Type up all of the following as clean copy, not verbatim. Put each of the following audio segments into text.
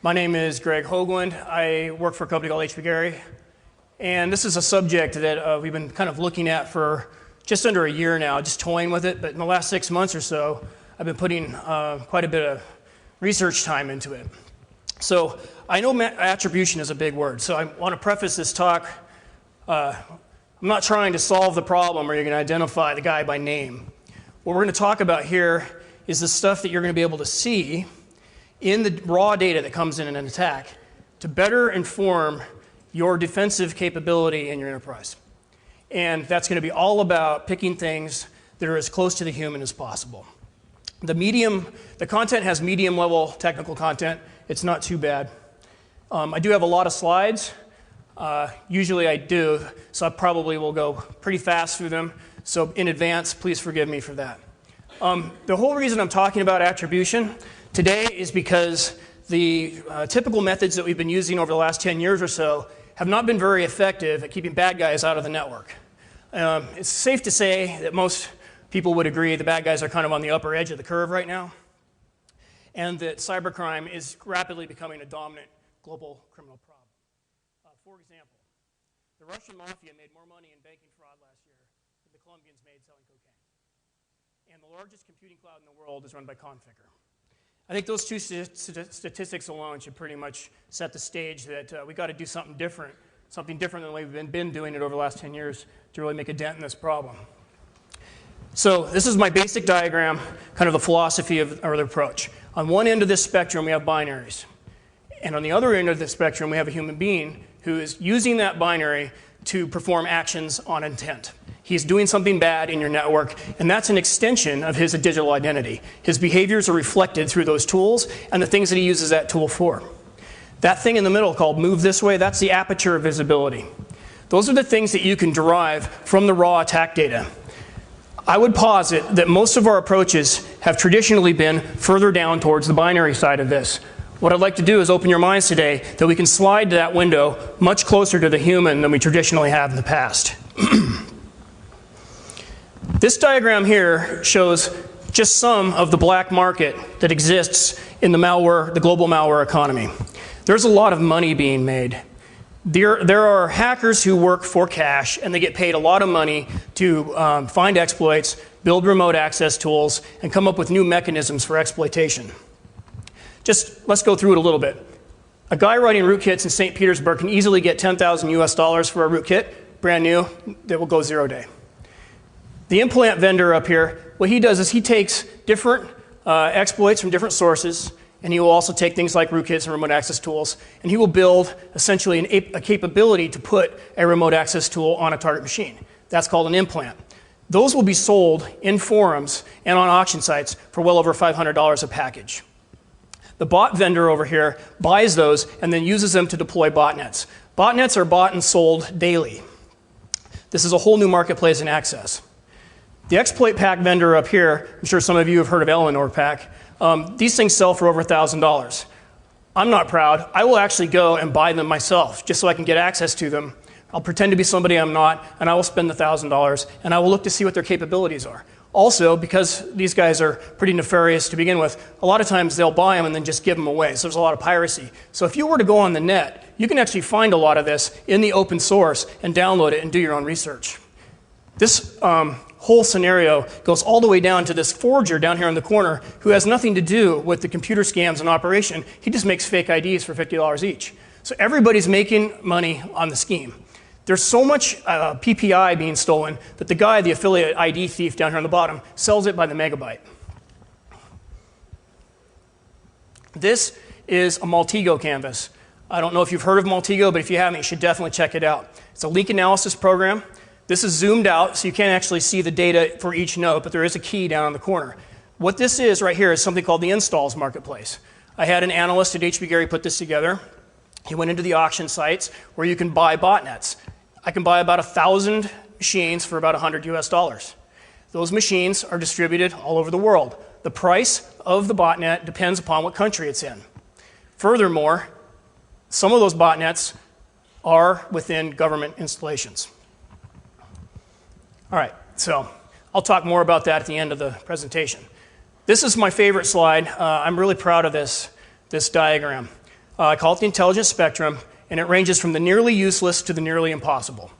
My name is Greg Hoglund. I work for a company called HP Gary. And this is a subject that we've been kind of looking at for just under a year now, just toying with it. But in the last 6 months or so, I've been putting quite a bit of research time into it. So I know attribution is a big word. So I want to preface this talk. I'm not trying to solve the problem or you're going to identify the guy by name. What we're going to talk about here is the stuff that you're going to be able to see in the raw data that comes in an attack to better inform your defensive capability in your enterprise. And that's going to be all about picking things that are as close to the human as possible. The content has medium level technical content. It's not too bad. I do have a lot of slides. Usually I do, so I probably will go pretty fast through them. So in advance, please forgive me for that. The whole reason I'm talking about attribution today is because the typical methods that we've been using over the last 10 years or so have not been very effective at keeping bad guys out of the network. It's safe to say that most people would agree the bad guys are kind of on the upper edge of the curve right now, and that cybercrime is rapidly becoming a dominant global criminal problem. For example, the Russian mafia made more money in banking fraud last year than the Colombians made selling cocaine. And the largest computing cloud in the world is run by Configure. I think those two statistics alone should pretty much set the stage that we got to do something different than the way we've been doing it over the last 10 years to really make a dent in this problem. So this is my basic diagram, kind of the philosophy or the approach. On one end of this spectrum, we have binaries. And on the other end of the spectrum, we have a human being who is using that binary to perform actions on intent. He's doing something bad in your network, and that's an extension of his digital identity. His behaviors are reflected through those tools and the things that he uses that tool for. That thing in the middle called move this way, that's the aperture of visibility. Those are the things that you can derive from the raw attack data. I would posit that most of our approaches have traditionally been further down towards the binary side of this. What I'd like to do is open your minds today that we can slide to that window much closer to the human than we traditionally have in the past. This diagram here shows just some of the black market that exists in the global malware economy. There's a lot of money being made. There are hackers who work for cash, and they get paid a lot of money to find exploits, build remote access tools, and come up with new mechanisms for exploitation. Let's go through it a little bit. A guy writing rootkits in St. Petersburg can easily get $10,000 US for a rootkit, brand new, that will go 0 day. The implant vendor up here, what he does is he takes different exploits from different sources, and he will also take things like rootkits and remote access tools, and he will build essentially a capability to put a remote access tool on a target machine. That's called an implant. Those will be sold in forums and on auction sites for well over $500 a package. The bot vendor over here buys those and then uses them to deploy botnets. Botnets are bought and sold daily. This is a whole new marketplace in access. The exploit pack vendor up here, I'm sure some of you have heard of Eleanor Pack. These things sell for over $1,000. I'm not proud. I will actually go and buy them myself just so I can get access to them. I'll pretend to be somebody I'm not, and I will spend the $1,000, and I will look to see what their capabilities are. Also, because these guys are pretty nefarious to begin with, a lot of times they'll buy them and then just give them away. So there's a lot of piracy. So if you were to go on the net, you can actually find a lot of this in the open source and download it and do your own research. This whole scenario goes all the way down to this forger down here in the corner who has nothing to do with the computer scams in operation. He just makes fake IDs for $50 each. So everybody's making money on the scheme. There's so much PPI being stolen that the guy, the affiliate ID thief down here on the bottom, sells it by the megabyte. This is a Maltego canvas. I don't know if you've heard of Maltego, but if you haven't, you should definitely check it out. It's a leak analysis program. This is zoomed out, so you can't actually see the data for each node, but there is a key down on the corner. What this is right here is something called the installs marketplace. I had an analyst at HP Gary put this together. He went into the auction sites where you can buy botnets. I can buy about 1,000 machines for about $100 US. Those machines are distributed all over the world. The price of the botnet depends upon what country it's in. Furthermore, some of those botnets are within government installations. All right, so I'll talk more about that at the end of the presentation. This is my favorite slide. I'm really proud of this diagram. I call it the intelligence spectrum, and it ranges from the nearly useless to the nearly impossible.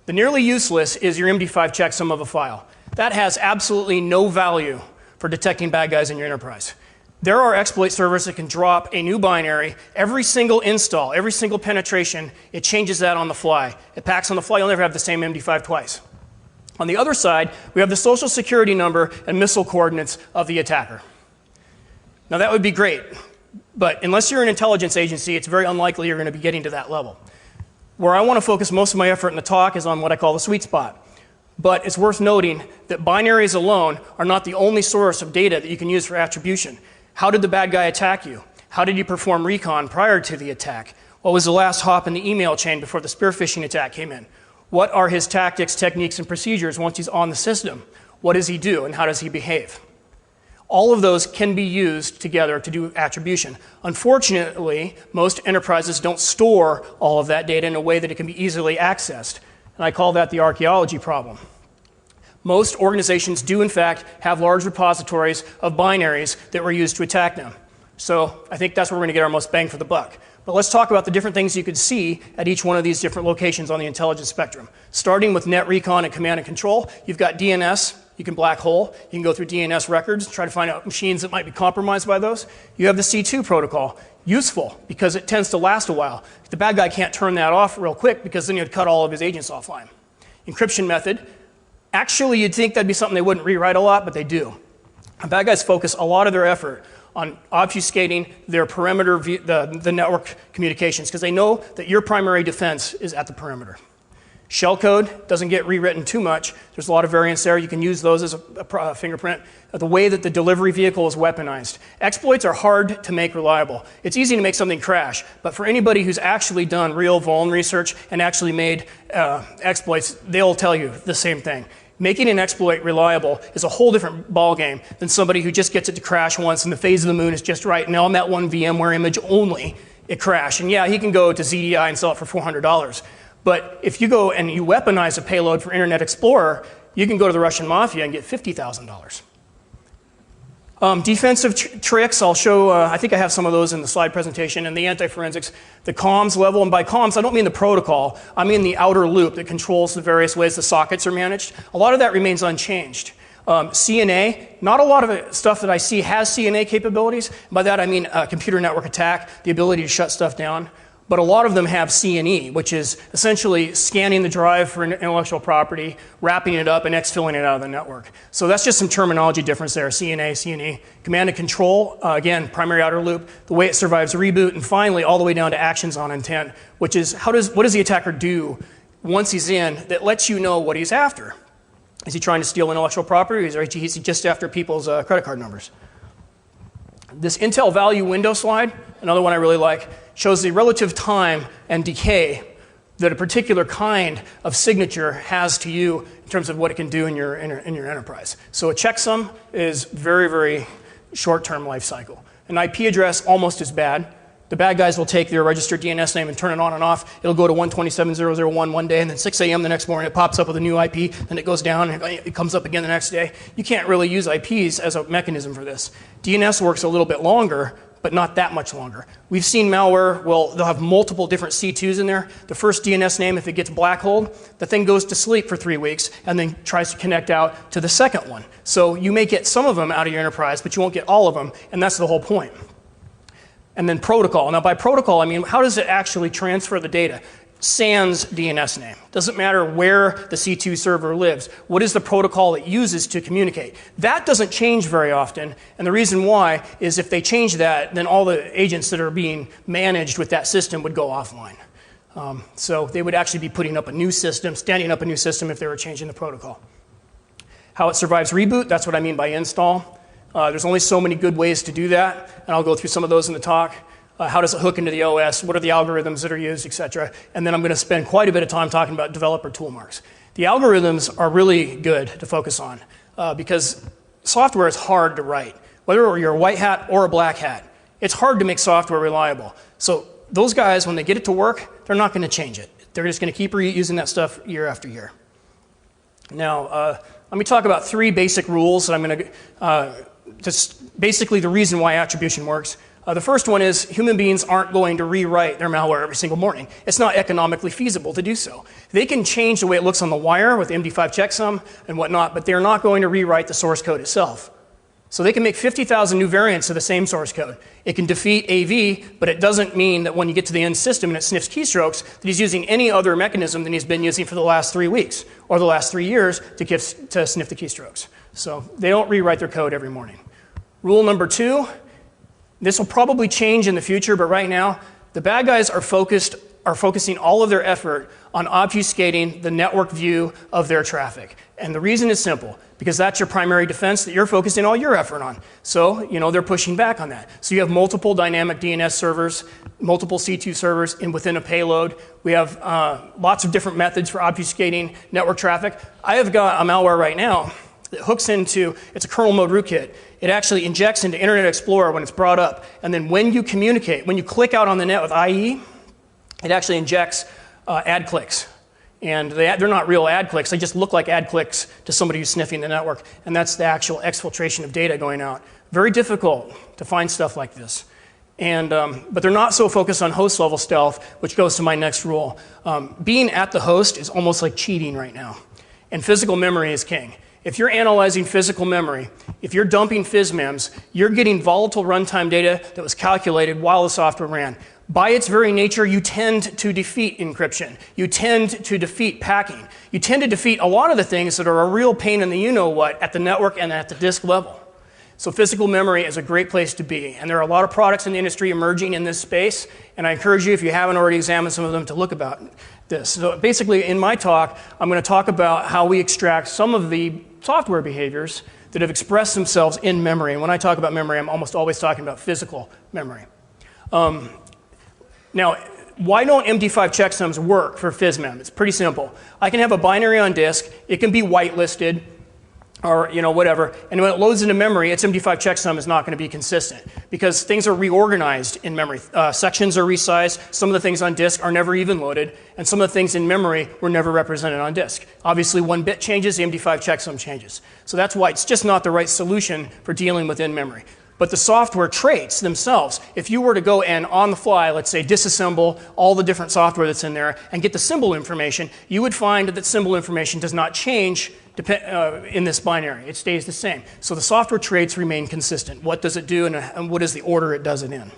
The nearly useless is your MD5 checksum of a file. That has absolutely no value for detecting bad guys in your enterprise. There are exploit servers that can drop a new binary. Every single install, every single penetration, it changes that on the fly. It packs on the fly. You'll never have the same MD5 twice. On the other side, we have the social security number and missile coordinates of the attacker. Now that would be great, but unless you're an intelligence agency, it's very unlikely you're going to be getting to that level. Where I want to focus most of my effort in the talk is on what I call the sweet spot. But it's worth noting that binaries alone are not the only source of data that you can use for attribution. How did the bad guy attack you? How did you perform recon prior to the attack? What was the last hop in the email chain before the spear phishing attack came in? What are his tactics, techniques, and procedures once he's on the system? What does he do and how does he behave? All of those can be used together to do attribution. Unfortunately, most enterprises don't store all of that data in a way that it can be easily accessed. And I call that the archaeology problem. Most organizations do, in fact, have large repositories of binaries that were used to attack them. So I think that's where we're going to get our most bang for the buck. But let's talk about the different things you could see at each one of these different locations on the intelligence spectrum. Starting with net recon and command and control, you've got DNS. You can black hole. You can go through DNS records, try to find out machines that might be compromised by those. You have the C2 protocol. Useful because it tends to last a while. The bad guy can't turn that off real quick because then you'd cut all of his agents offline. Encryption method. Actually, you'd think that'd be something they wouldn't rewrite a lot, but they do. Bad guys focus a lot of their effort on obfuscating their perimeter, the network communications, because they know that your primary defense is at the perimeter. Shellcode doesn't get rewritten too much. There's a lot of variants there. You can use those as a fingerprint. The way that the delivery vehicle is weaponized. Exploits are hard to make reliable. It's easy to make something crash, but for anybody who's actually done real vuln research and actually made exploits, they'll tell you the same thing. Making an exploit reliable is a whole different ballgame than somebody who just gets it to crash once and the phase of the moon is just right. Now on that one VMware image only, it crashed. And yeah, he can go to ZDI and sell it for $400. But if you go and you weaponize a payload for Internet Explorer, you can go to the Russian mafia and get $50,000. Defensive tricks, I'll show, I think I have some of those in the slide presentation, and the anti-forensics, the comms level, and by comms I don't mean the protocol, I mean the outer loop that controls the various ways the sockets are managed. A lot of that remains unchanged. CNA, not a lot of stuff that I see has CNA capabilities. By that I mean computer network attack, the ability to shut stuff down. But a lot of them have CNE, which is essentially scanning the drive for intellectual property, wrapping it up, and exfilling it out of the network. So that's just some terminology difference there, CNA, CNE. Command and control, again, primary outer loop, the way it survives reboot, and finally all the way down to actions on intent, which is what does the attacker do once he's in that lets you know what he's after? Is he trying to steal intellectual property, or is he just after people's credit card numbers? This Intel value window slide, another one I really like, shows the relative time and decay that a particular kind of signature has to you in terms of what it can do in your enterprise. So a checksum is very, very short-term life cycle. An IP address, almost as bad. The bad guys will take their registered DNS name and turn it on and off. It'll go to 127.0.0.1 one day, and then 6 a.m. the next morning it pops up with a new IP, then it goes down, and it comes up again the next day. You can't really use IPs as a mechanism for this. DNS works a little bit longer, but not that much longer. We've seen malware, well, they'll have multiple different C2s in there. The first DNS name, if it gets black holed, the thing goes to sleep for 3 weeks and then tries to connect out to the second one. So you may get some of them out of your enterprise, but you won't get all of them, and that's the whole point. And then protocol. Now by protocol, I mean, how does it actually transfer the data? Sans DNS name. Doesn't matter where the C2 server lives. What is the protocol it uses to communicate? That doesn't change very often, and the reason why is if they change that, then all the agents that are being managed with that system would go offline. So they would actually be putting up a new system, standing up a new system if they were changing the protocol. How it survives reboot, that's what I mean by install. There's only so many good ways to do that, and I'll go through some of those in the talk. How does it hook into the OS? What are the algorithms that are used, et cetera? And then I'm going to spend quite a bit of time talking about developer tool marks. The algorithms are really good to focus on because software is hard to write. Whether you're a white hat or a black hat, it's hard to make software reliable. So those guys, when they get it to work, they're not going to change it. They're just going to keep reusing that stuff year after year. Now, let me talk about 3 basic rules that I'm going to just basically the reason why attribution works. The first one is human beings aren't going to rewrite their malware every single morning. It's not economically feasible to do so. They can change the way it looks on the wire with MD5 checksum and whatnot, but they're not going to rewrite the source code itself. So they can make 50,000 new variants of the same source code. It can defeat AV, but it doesn't mean that when you get to the end system and it sniffs keystrokes, that he's using any other mechanism than he's been using for the last 3 weeks or the last 3 years to sniff the keystrokes. So they don't rewrite their code every morning. Rule number 2, this will probably change in the future, but right now, the bad guys are focusing all of their effort on obfuscating the network view of their traffic. And the reason is simple, because that's your primary defense that you're focusing all your effort on. So, they're pushing back on that. So you have multiple dynamic DNS servers, multiple C2 servers within a payload. We have lots of different methods for obfuscating network traffic. I have got a malware right now that hooks into, it's a kernel mode rootkit. It actually injects into Internet Explorer when it's brought up. And then when you communicate, when you click out on the net with IE, it actually injects ad clicks. And they're not real ad clicks. They just look like ad clicks to somebody who's sniffing the network. And that's the actual exfiltration of data going out. Very difficult to find stuff like this. And, but they're not so focused on host level stealth, which goes to my next rule. Being at the host is almost like cheating right now. And physical memory is king. If you're analyzing physical memory, if you're dumping physmems, you're getting volatile runtime data that was calculated while the software ran. By its very nature, you tend to defeat encryption. You tend to defeat packing. You tend to defeat a lot of the things that are a real pain in the you-know-what at the network and at the disk level. So physical memory is a great place to be. And there are a lot of products in the industry emerging in this space. And I encourage you, if you haven't already examined some of them, to look about this. So basically, in my talk, I'm going to talk about how we extract some of the software behaviors that have expressed themselves in memory. And when I talk about memory, I'm almost always talking about physical memory. Now, why don't MD5 checksums work for physmem? It's pretty simple. I can have a binary on disk. It can be whitelisted or whatever. And when it loads into memory, its MD5 checksum is not going to be consistent because things are reorganized in memory. Sections are resized. Some of the things on disk are never even loaded. And some of the things in memory were never represented on disk. Obviously, one bit changes, the MD5 checksum changes. So that's why it's just not the right solution for dealing with in-memory. But the software traits themselves, if you were to go and on the fly, let's say, disassemble all the different software that's in there and get the symbol information, you would find that symbol information does not change in this binary. It stays the same. So the software traits remain consistent. What does it do and what is the order it does it in?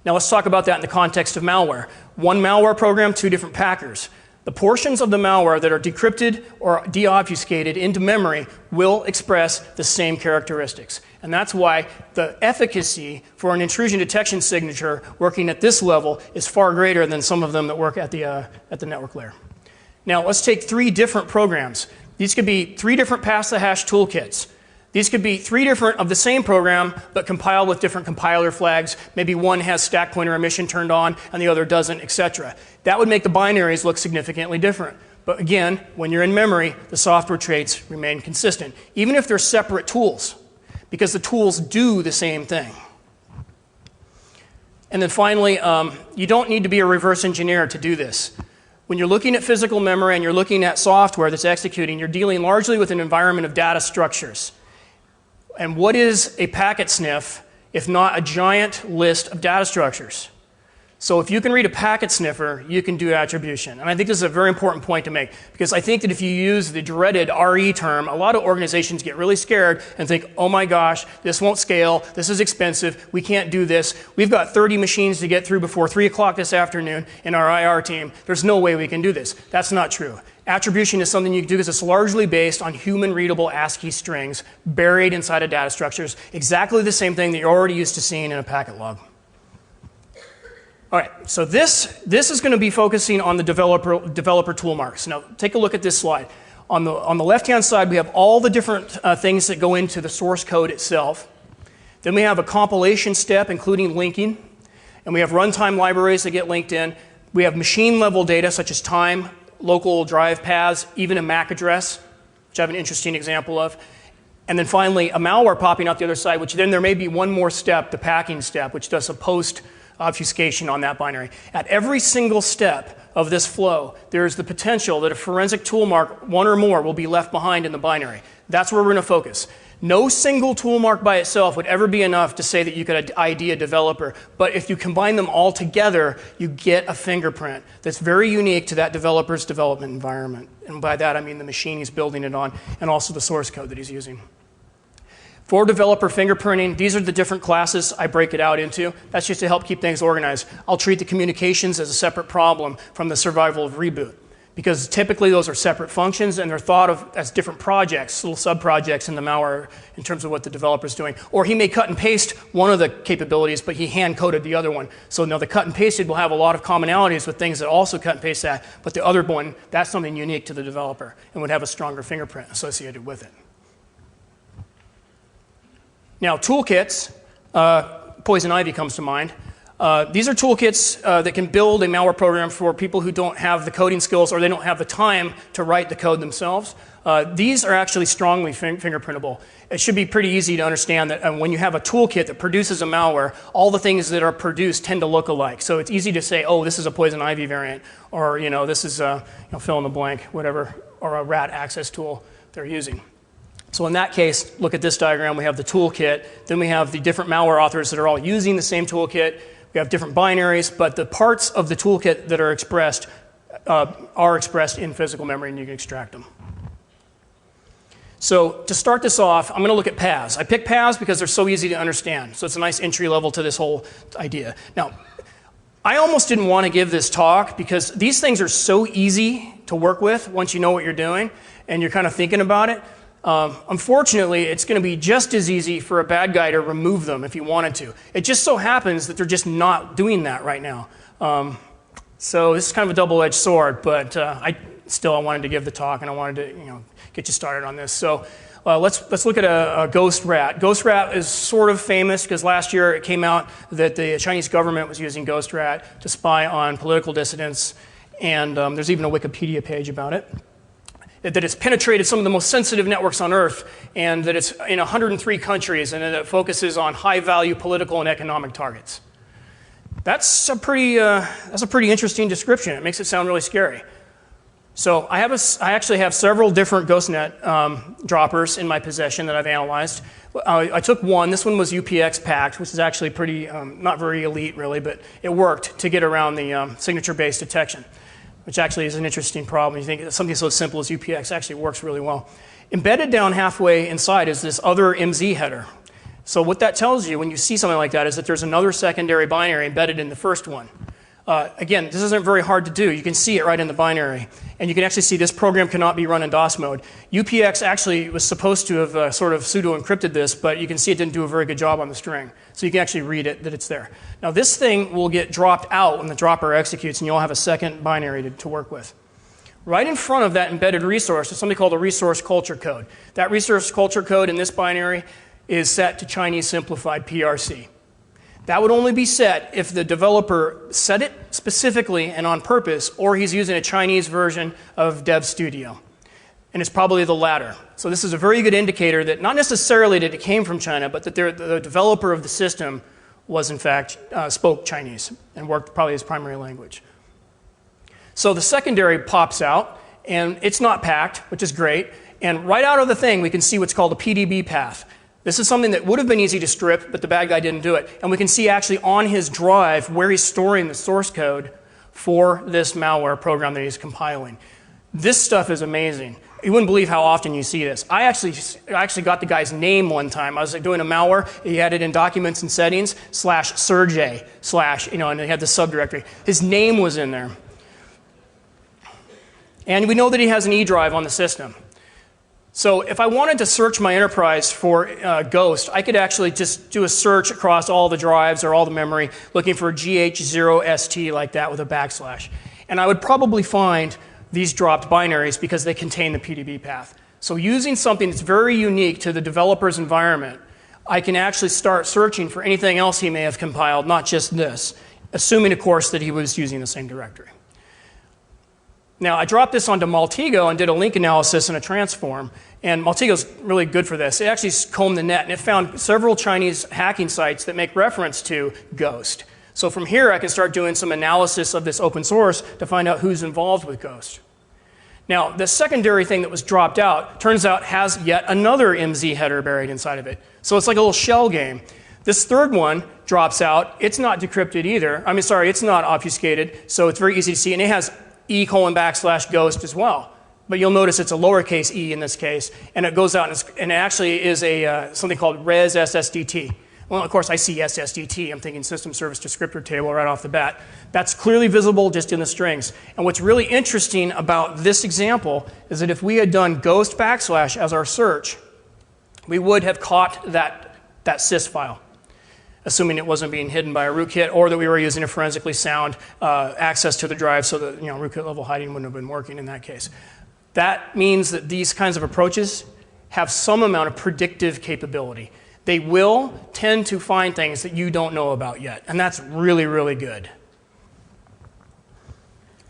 Now let's talk about that in the context of malware. One malware program, 2 different packers. The portions of the malware that are decrypted or deobfuscated into memory will express the same characteristics. And that's why the efficacy for an intrusion detection signature working at this level is far greater than some of them that work at the network layer. Now let's take 3 different programs. These could be 3 different pass-the-hash toolkits. These could be 3 different of the same program, but compiled with different compiler flags. Maybe one has stack pointer emission turned on and the other doesn't, etc. That would make the binaries look significantly different. But again, when you're in memory, the software traits remain consistent, even if they're separate tools, because the tools do the same thing. And then finally, you don't need to be a reverse engineer to do this. When you're looking at physical memory and you're looking at software that's executing, you're dealing largely with an environment of data structures. And what is a packet sniff if not a giant list of data structures? So if you can read a packet sniffer, you can do attribution. And I think this is a very important point to make, because I think that if you use the dreaded RE term, a lot of organizations get really scared and think, oh my gosh, this won't scale, this is expensive, we can't do this. We've got 30 machines to get through before 3 o'clock this afternoon in our IR team. There's no way we can do this. That's not true. Attribution is something you can do because it's largely based on human-readable ASCII strings buried inside of data structures, exactly the same thing that you're already used to seeing in a packet log. All right, so this is going to be focusing on the developer tool marks. Now, take a look at this slide. On the left-hand side, we have all the different things that go into the source code itself. Then we have a compilation step, including linking. And we have runtime libraries that get linked in. We have machine-level data, such as time, local drive paths, even a MAC address, which I have an interesting example of. And then finally, a malware popping out the other side, which then there may be one more step, the packing step, which does a post obfuscation on that binary. At every single step of this flow, there is the potential that a forensic tool mark, one or more, will be left behind in the binary. That's where we're going to focus. No single tool mark by itself would ever be enough to say that you could ID a developer, but if you combine them all together, you get a fingerprint that's very unique to that developer's development environment. And by that, I mean the machine he's building it on, and also the source code that he's using. For developer fingerprinting, these are the different classes I break it out into. That's just to help keep things organized. I'll treat the communications as a separate problem from the survival of reboot, because typically those are separate functions and they're thought of as different projects, little sub-projects in the malware in terms of what the developer's doing. Or he may cut and paste one of the capabilities, but he hand-coded the other one. So now the cut and pasted will have a lot of commonalities with things that also cut and paste that, but the other one, that's something unique to the developer and would have a stronger fingerprint associated with it. Now, toolkits, Poison Ivy comes to mind. These are toolkits that can build a malware program for people who don't have the coding skills or they don't have the time to write the code themselves. These are actually strongly fingerprintable. It should be pretty easy to understand that when you have a toolkit that produces a malware, all the things that are produced tend to look alike. So it's easy to say, oh, this is a Poison Ivy variant, or this is fill in the blank, whatever, or a rat access tool they're using. So in that case, look at this diagram. We have the toolkit. Then we have the different malware authors that are all using the same toolkit. We have different binaries, but the parts of the toolkit that are expressed in physical memory, and you can extract them. So to start this off, I'm going to look at paths. I picked paths because they're so easy to understand. So it's a nice entry level to this whole idea. Now, I almost didn't want to give this talk because these things are so easy to work with once you know what you're doing and you're kind of thinking about it. Unfortunately, it's going to be just as easy for a bad guy to remove them if he wanted to. It just so happens that they're just not doing that right now. So this is kind of a double-edged sword, but I wanted to give the talk and I wanted to get you started on this. So let's look at a ghost rat. Ghost rat is sort of famous because last year it came out that the Chinese government was using ghost rat to spy on political dissidents, and there's even a Wikipedia page about it. That it's penetrated some of the most sensitive networks on Earth, and that it's in 103 countries, and that it focuses on high-value political and economic targets. That's a pretty interesting description. It makes it sound really scary. So I actually have several different GhostNet droppers in my possession that I've analyzed. I took one. This one was UPX packed, which is actually pretty not very elite, really, but it worked to get around the signature-based detection, which actually is an interesting problem. You think something so simple as UPX actually works really well. Embedded down halfway inside is this other MZ header. So what that tells you when you see something like that is that there's another secondary binary embedded in the first one. Again, this isn't very hard to do. You can see it right in the binary. And you can actually see this program cannot be run in DOS mode. UPX actually was supposed to have sort of pseudo-encrypted this, but you can see it didn't do a very good job on the string. So you can actually read it, that it's there. Now this thing will get dropped out when the dropper executes, and you'll have a second binary to work with. Right in front of that embedded resource is something called a resource culture code. That resource culture code in this binary is set to Chinese simplified PRC. That would only be set if the developer set it specifically and on purpose, or he's using a Chinese version of Dev Studio. And it's probably the latter. So this is a very good indicator that not necessarily that it came from China, but that the developer of the system was in fact spoke Chinese and worked probably as primary language. So the secondary pops out, and it's not packed, which is great. And right out of the thing, we can see what's called a PDB path. This is something that would have been easy to strip, but the bad guy didn't do it. And we can see actually on his drive where he's storing the source code for this malware program that he's compiling. This stuff is amazing. You wouldn't believe how often you see this. I actually got the guy's name one time. I was doing a malware. He had it in documents and settings /Sergey and he had the subdirectory. His name was in there. And we know that he has an E drive on the system. So if I wanted to search my enterprise for Ghost, I could actually just do a search across all the drives or all the memory looking for GH0ST like that with a backslash. And I would probably find these dropped binaries because they contain the PDB path. So using something that's very unique to the developer's environment, I can actually start searching for anything else he may have compiled, not just this, assuming, of course, that he was using the same directory. Now, I dropped this onto Maltego and did a link analysis and a transform. And Maltego's really good for this. It actually combed the net, and it found several Chinese hacking sites that make reference to Ghost. So from here, I can start doing some analysis of this open source to find out who's involved with Ghost. Now, the secondary thing that was dropped out turns out has yet another MZ header buried inside of it. So it's like a little shell game. This third one drops out. It's not decrypted either. I mean, sorry, it's not obfuscated, so it's very easy to see. And it has e:\ghost as well. But you'll notice it's a lowercase e in this case, and it goes out and it actually is something called res SSDT. Well, of course, I see SSDT. I'm thinking System Service Descriptor Table right off the bat. That's clearly visible just in the strings. And what's really interesting about this example is that if we had done ghost / as our search, we would have caught that sys file, assuming it wasn't being hidden by a rootkit or that we were using a forensically sound access to the drive so that rootkit level hiding wouldn't have been working in that case. That means that these kinds of approaches have some amount of predictive capability. They will tend to find things that you don't know about yet, and that's really, really good.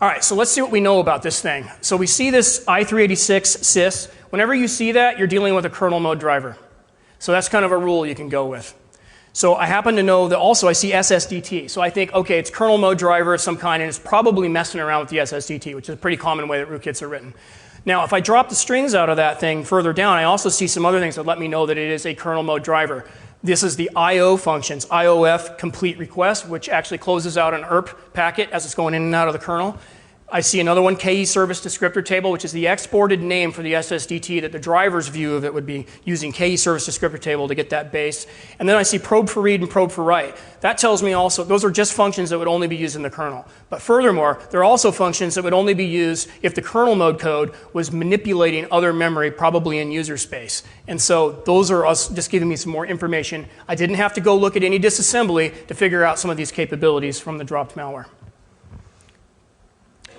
All right, so let's see what we know about this thing. So we see this i386 sys. Whenever you see that, you're dealing with a kernel mode driver. So that's kind of a rule you can go with. So I happen to know that also I see SSDT. So I think, okay, it's kernel mode driver of some kind, and it's probably messing around with the SSDT, which is a pretty common way that rootkits are written. Now, if I drop the strings out of that thing further down, I also see some other things that let me know that it is a kernel mode driver. This is the IO functions, IOF complete request, which actually closes out an ERP packet as it's going in and out of the kernel. I see another one, KE service descriptor table, which is the exported name for the SSDT that the driver's view of it would be using KE service descriptor table to get that base. And then I see probe for read and probe for write. That tells me also, those are just functions that would only be used in the kernel. But furthermore, there are also functions that would only be used if the kernel mode code was manipulating other memory, probably in user space. And so those are us just giving me some more information. I didn't have to go look at any disassembly to figure out some of these capabilities from the dropped malware.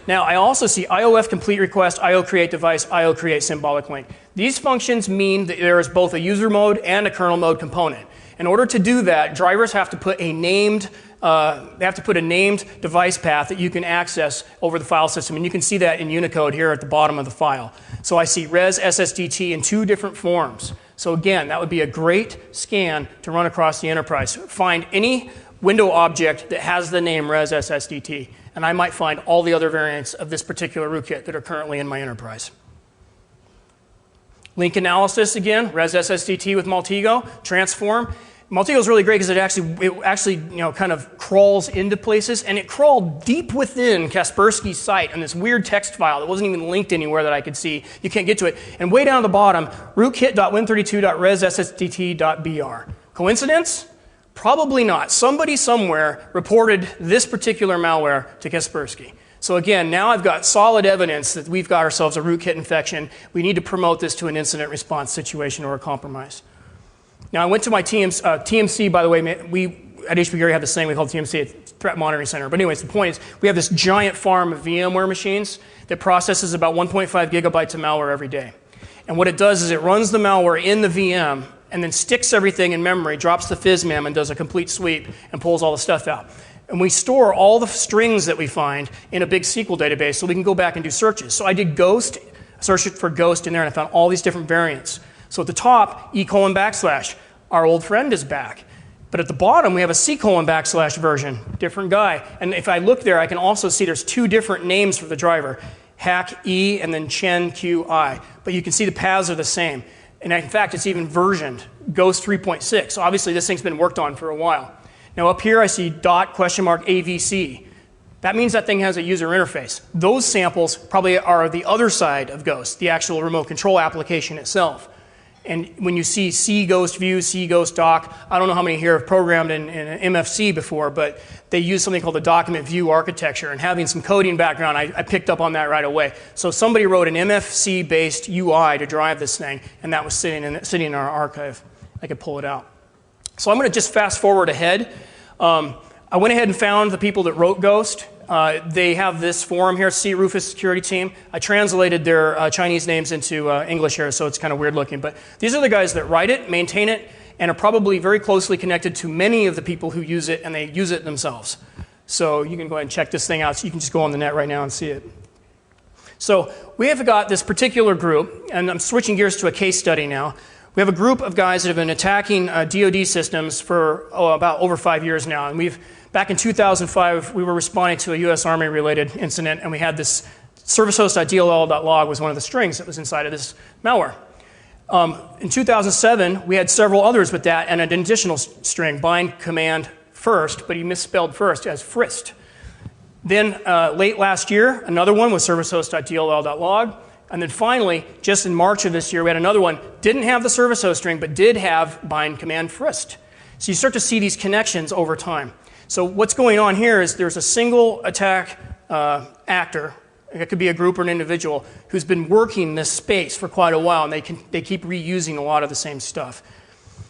Now, I also see IOF complete request, IO create device, IO create symbolic link. These functions mean that there is both a user mode and a kernel mode component. In order to do that, drivers have to put a named device path that you can access over the file system, and you can see that in Unicode here at the bottom of the file. So I see res SSDT in two different forms. So again, that would be a great scan to run across the enterprise. Find any window object that has the name res SSDT. And I might find all the other variants of this particular rootkit that are currently in my enterprise. Link analysis again, res SSDT with Maltego, transform. Maltego is really great because it actually kind of crawls into places, and it crawled deep within Kaspersky's site in this weird text file that wasn't even linked anywhere that I could see. You can't get to it. And way down at the bottom, rootkit.win32.resssdt.br. Coincidence? Probably not. Somebody somewhere reported this particular malware to Kaspersky. So again, now I've got solid evidence that we've got ourselves a rootkit infection. We need to promote this to an incident response situation or a compromise. Now I went to my TMC, by the way, we at HB Gary have this thing we call TMC, it's Threat Monitoring Center. But anyways, the point is we have this giant farm of VMware machines that processes about 1.5 gigabytes of malware every day. And what it does is it runs the malware in the VM and then sticks everything in memory, drops the FISMAM, and does a complete sweep and pulls all the stuff out. And we store all the strings that we find in a big SQL database so we can go back and do searches. So I did ghost, searched for ghost in there, and I found all these different variants. So at the top, /, our old friend is back. But at the bottom, we have a // version, different guy. And if I look there, I can also see there's two different names for the driver, hack E and then chen QI. But you can see the paths are the same. And in fact, it's even versioned, Ghost 3.6. So obviously, this thing's been worked on for a while. Now up here, I see .AVC. That means that thing has a user interface. Those samples probably are the other side of Ghost, the actual remote control application itself. And when you see cghost view, cghost doc, I don't know how many here have programmed in MFC before, but they use something called the document view architecture. And having some coding background, I picked up on that right away. So somebody wrote an MFC-based UI to drive this thing, and that was sitting in our archive. I could pull it out. So I'm going to just fast forward ahead. I went ahead and found the people that wrote Ghost. They have this forum here, C. Rufus Security Team. I translated their Chinese names into English here, so it's kind of weird looking. But these are the guys that write it, maintain it, and are probably very closely connected to many of the people who use it, and they use it themselves. So you can go ahead and check this thing out. So you can just go on the net right now and see it. So we have got this particular group, and I'm switching gears to a case study now. We have a group of guys that have been attacking DoD systems for about over 5 years now, and back in 2005, we were responding to a U.S. Army-related incident, and we had this servicehost.dll.log was one of the strings that was inside of this malware. In 2007, we had several others with that and an additional string, bind command first, but he misspelled first as frist. Then late last year, another one was servicehost.dll.log. And then finally, just in March of this year, we had another one, didn't have the service host string, but did have bind command frist. So you start to see these connections over time. So what's going on here is there's a single attack actor, it could be a group or an individual, who's been working this space for quite a while, and they keep reusing a lot of the same stuff.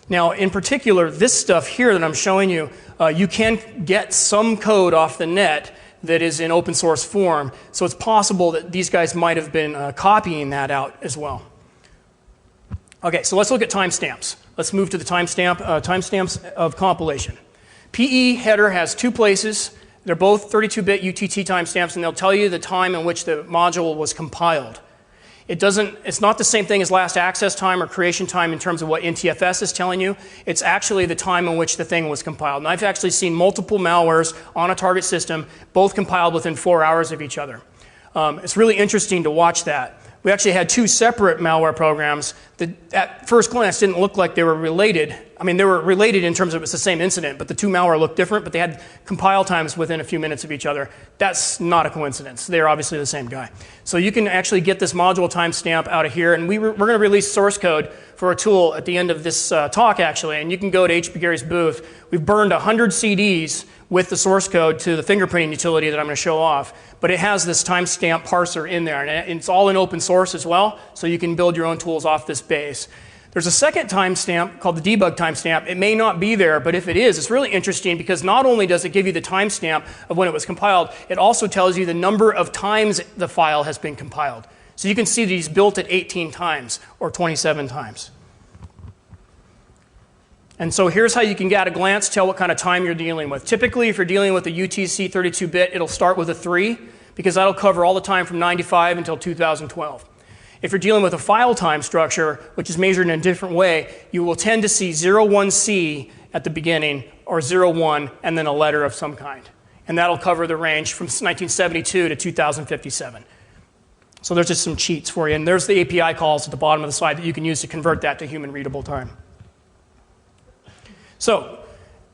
Now, in particular, this stuff here that I'm showing you, you can get some code off the net that is in open source form, so it's possible that these guys might have been copying that out as well. Okay, so let's look at timestamps. Let's move to the timestamps of compilation. PE header has two places. They're both 32-bit UTT timestamps, and they'll tell you the time in which the module was compiled. It's not the same thing as last access time or creation time in terms of what NTFS is telling you. It's actually the time in which the thing was compiled. And I've actually seen multiple malwares on a target system, both compiled within 4 hours of each other. It's really interesting to watch that. We actually had two separate malware programs that at first glance didn't look like they were related. I mean, they were related in terms of it's the same incident, but the two malware looked different, but they had compile times within a few minutes of each other. That's not a coincidence. They're obviously the same guy. So you can actually get this module timestamp out of here, and we're going to release source code for a tool at the end of this talk, actually, and you can go to HP Gary's booth. We've burned 100 CDs with the source code to the fingerprinting utility that I'm going to show off, but it has this timestamp parser in there, and it's all in open source as well, so you can build your own tools off this base. There's a second timestamp called the debug timestamp. It may not be there, but if it is, it's really interesting because not only does it give you the timestamp of when it was compiled, it also tells you the number of times the file has been compiled. So you can see that he's built it 18 times or 27 times. And so here's how you can at a glance tell what kind of time you're dealing with. Typically, if you're dealing with a UTC 32-bit, it'll start with a 3 because that'll cover all the time from 95 until 2012. If you're dealing with a file time structure, which is measured in a different way, you will tend to see 01C at the beginning or 01 and then a letter of some kind. And that'll cover the range from 1972 to 2057. So there's just some cheats for you. And there's the API calls at the bottom of the slide that you can use to convert that to human readable time. So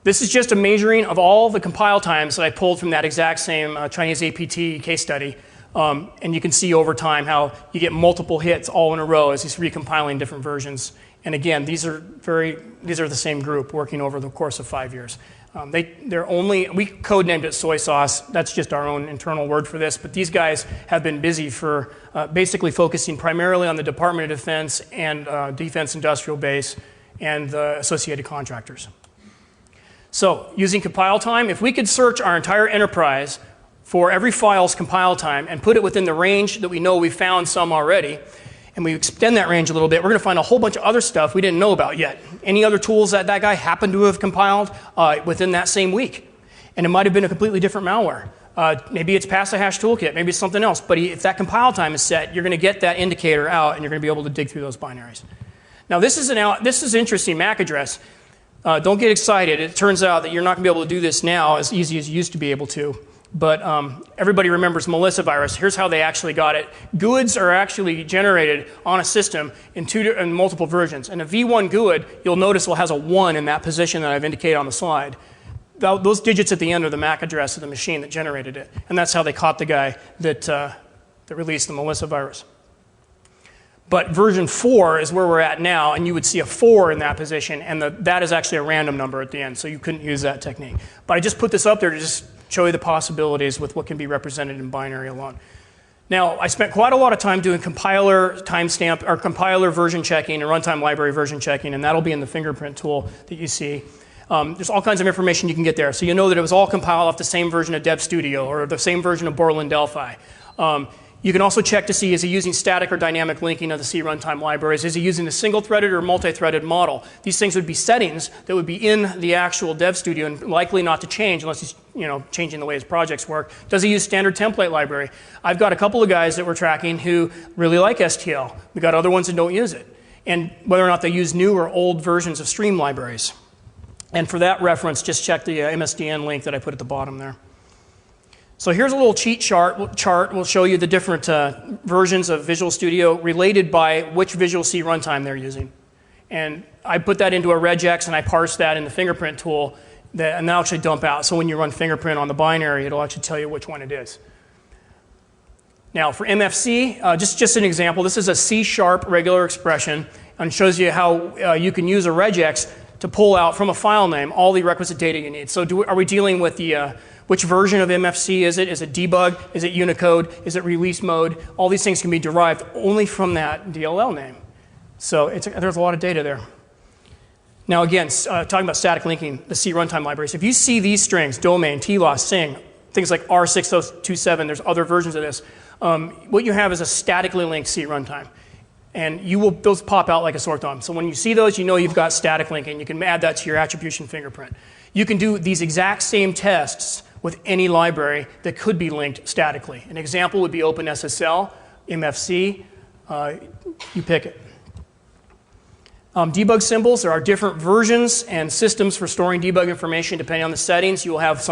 this is just a measuring of all the compile times that I pulled from that exact same Chinese APT case study. And you can see over time how you get multiple hits all in a row as he's recompiling different versions. And again, these are the same group working over the course of 5 years. We codenamed it soy sauce. That's just our own internal word for this. But these guys have been busy for basically focusing primarily on the Department of Defense and Defense Industrial Base and the associated contractors. So using compile time, if we could search our entire enterprise for every file's compile time and put it within the range that we know we found some already, and we extend that range a little bit, we're going to find a whole bunch of other stuff we didn't know about yet. Any other tools that guy happened to have compiled within that same week. And it might have been a completely different malware. Maybe it's pass a hash toolkit, maybe it's something else. But if that compile time is set, you're going to get that indicator out and you're going to be able to dig through those binaries. Now this is interesting MAC address. Don't get excited. It turns out that you're not going to be able to do this now as easy as you used to be able to. But everybody remembers Melissa virus. Here's how they actually got it. GUIDs are actually generated on a system in multiple versions. And a V1 GUID, you'll notice, has a 1 in that position that I've indicated on the slide. Those digits at the end are the MAC address of the machine that generated it. And that's how they caught the guy that released the Melissa virus. But version 4 is where we're at now, and you would see a 4 in that position, and that is actually a random number at the end, so you couldn't use that technique. But I just put this up there to just show you the possibilities with what can be represented in binary alone. Now, I spent quite a lot of time doing compiler timestamp or compiler version checking and runtime library version checking, and that'll be in the fingerprint tool that you see. There's all kinds of information you can get there, so you know that it was all compiled off the same version of Dev Studio or the same version of Borland Delphi. You can also check to see, is he using static or dynamic linking of the C runtime libraries? Is he using a single-threaded or multi-threaded model? These things would be settings that would be in the actual Dev Studio and likely not to change unless he's changing the way his projects work. Does he use standard template library? I've got a couple of guys that we're tracking who really like STL. We've got other ones that don't use it. And whether or not they use new or old versions of stream libraries. And for that reference, just check the MSDN link that I put at the bottom there. So here's a little cheat chart. We'll show you the different versions of Visual Studio related by which Visual C runtime they're using. And I put that into a regex and I parse that in the fingerprint tool, and that'll actually dump out. So when you run fingerprint on the binary, it'll actually tell you which one it is. Now for MFC, just an example, this is a C# regular expression and shows you how you can use a regex to pull out from a file name all the requisite data you need. So are we dealing with the which version of MFC is it? Is it debug? Is it Unicode? Is it release mode? All these things can be derived only from that DLL name. So there's a lot of data there. Now again, talking about static linking, the C runtime libraries. If you see these strings, domain, TLOS, sing, things like R6027, there's other versions of this, what you have is a statically linked C runtime. And those pop out like a sore thumb. So when you see those, you know you've got static linking. You can add that to your attribution fingerprint. You can do these exact same tests with any library that could be linked statically. An example would be OpenSSL, MFC, you pick it. Debug symbols, there are different versions and systems for storing debug information depending on the settings. You will have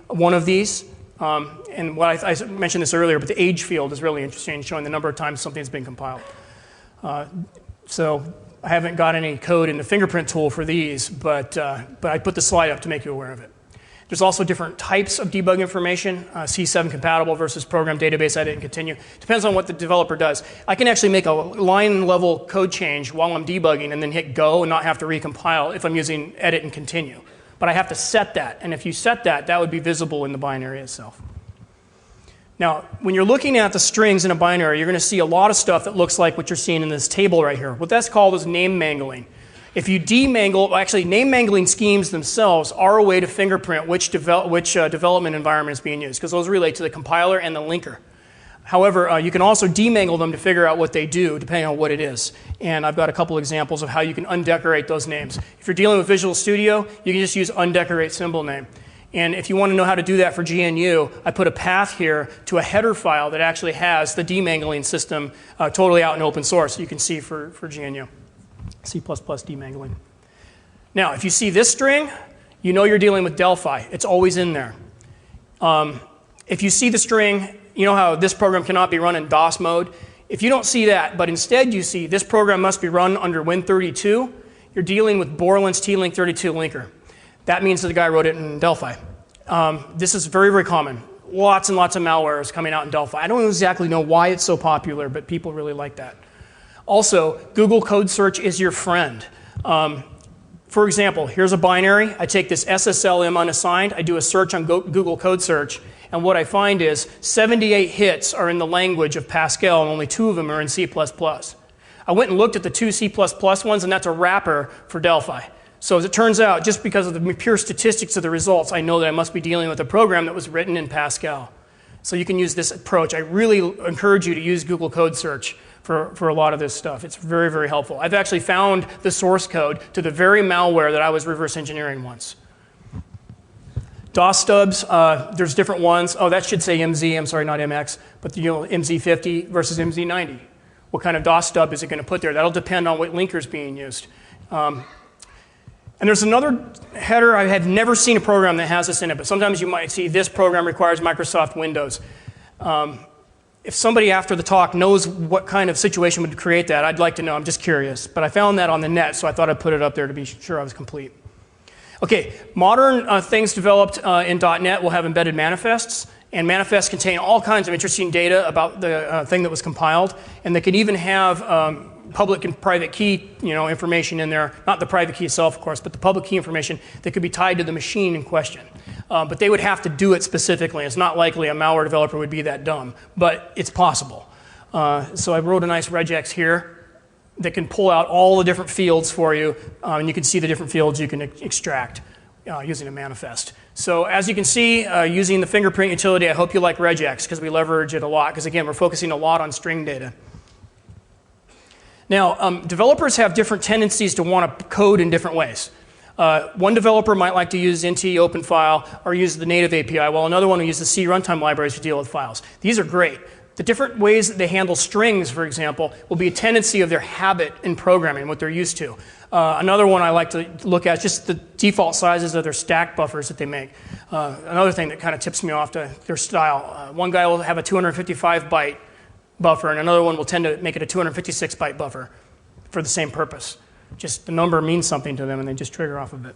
one of these. And I mentioned this earlier, but the age field is really interesting, showing the number of times something's been compiled. So I haven't got any code in the fingerprint tool for these, but I put the slide up to make you aware of it. There's also different types of debug information, C7 compatible versus program database edit and continue. Depends on what the developer does. I can actually make a line level code change while I'm debugging and then hit go and not have to recompile if I'm using edit and continue. But I have to set that, and if you set that, that would be visible in the binary itself. Now, when you're looking at the strings in a binary, you're going to see a lot of stuff that looks like what you're seeing in this table right here. What that's called is name mangling. If you demangle, actually name mangling schemes themselves are a way to fingerprint which development environment is being used, because those relate to the compiler and the linker. However, you can also demangle them to figure out what they do, depending on what it is. And I've got a couple examples of how you can undecorate those names. If you're dealing with Visual Studio, you can just use undecorate symbol name. And if you want to know how to do that for GNU, I put a path here to a header file that actually has the demangling system totally out in open source, you can see for GNU. C++ demangling. Now, if you see this string, you know you're dealing with Delphi. It's always in there. If you see the string, you know how this program cannot be run in DOS mode? If you don't see that, but instead you see this program must be run under Win32, you're dealing with Borland's T-Link 32 linker. That means that the guy wrote it in Delphi. This is very, very common. Lots and lots of malware is coming out in Delphi. I don't exactly know why it's so popular, but people really like that. Also, Google Code Search is your friend. For example, here's a binary. I take this SSLM unassigned. I do a search on Google Code Search, and what I find is 78 hits are in the language of Pascal, and only 2 of them are in C++. I went and looked at the 2 C++ ones, and that's a wrapper for Delphi. So as it turns out, just because of the pure statistics of the results, I know that I must be dealing with a program that was written in Pascal. So you can use this approach. I really encourage you to use Google Code Search for a lot of this stuff. It's very, very helpful. I've actually found the source code to the very malware that I was reverse engineering once. DOS stubs, there's different ones. Oh, that should say MZ, I'm sorry, not MX, but MZ50 versus MZ90. What kind of DOS stub is it going to put there? That'll depend on what linker is being used. And there's another header. I have never seen a program that has this in it, but sometimes you might see this program requires Microsoft Windows. If somebody after the talk knows what kind of situation would create that, I'd like to know. I'm just curious. But I found that on the net, so I thought I'd put it up there to be sure I was complete. Okay, modern things developed in .NET will have embedded manifests, and manifests contain all kinds of interesting data about the thing that was compiled, and they can even have public and private key information in there. Not the private key itself, of course, but the public key information that could be tied to the machine in question. But they would have to do it specifically. It's not likely a malware developer would be that dumb, but it's possible. So I wrote a nice regex here that can pull out all the different fields for you, and you can see the different fields you can extract using a manifest. So as you can see, using the fingerprint utility, I hope you like regex because we leverage it a lot, because again, we're focusing a lot on string data. Now, developers have different tendencies to want to code in different ways. One developer might like to use NT OpenFile or use the native API, while another one will use the C runtime libraries to deal with files. These are great. The different ways that they handle strings, for example, will be a tendency of their habit in programming, what they're used to. Another one I like to look at is just the default sizes of their stack buffers that they make. Another thing that kind of tips me off to their style. One guy will have a 255 byte buffer, and another one will tend to make it a 256 byte buffer for the same purpose. Just the number means something to them, and they just trigger off of it.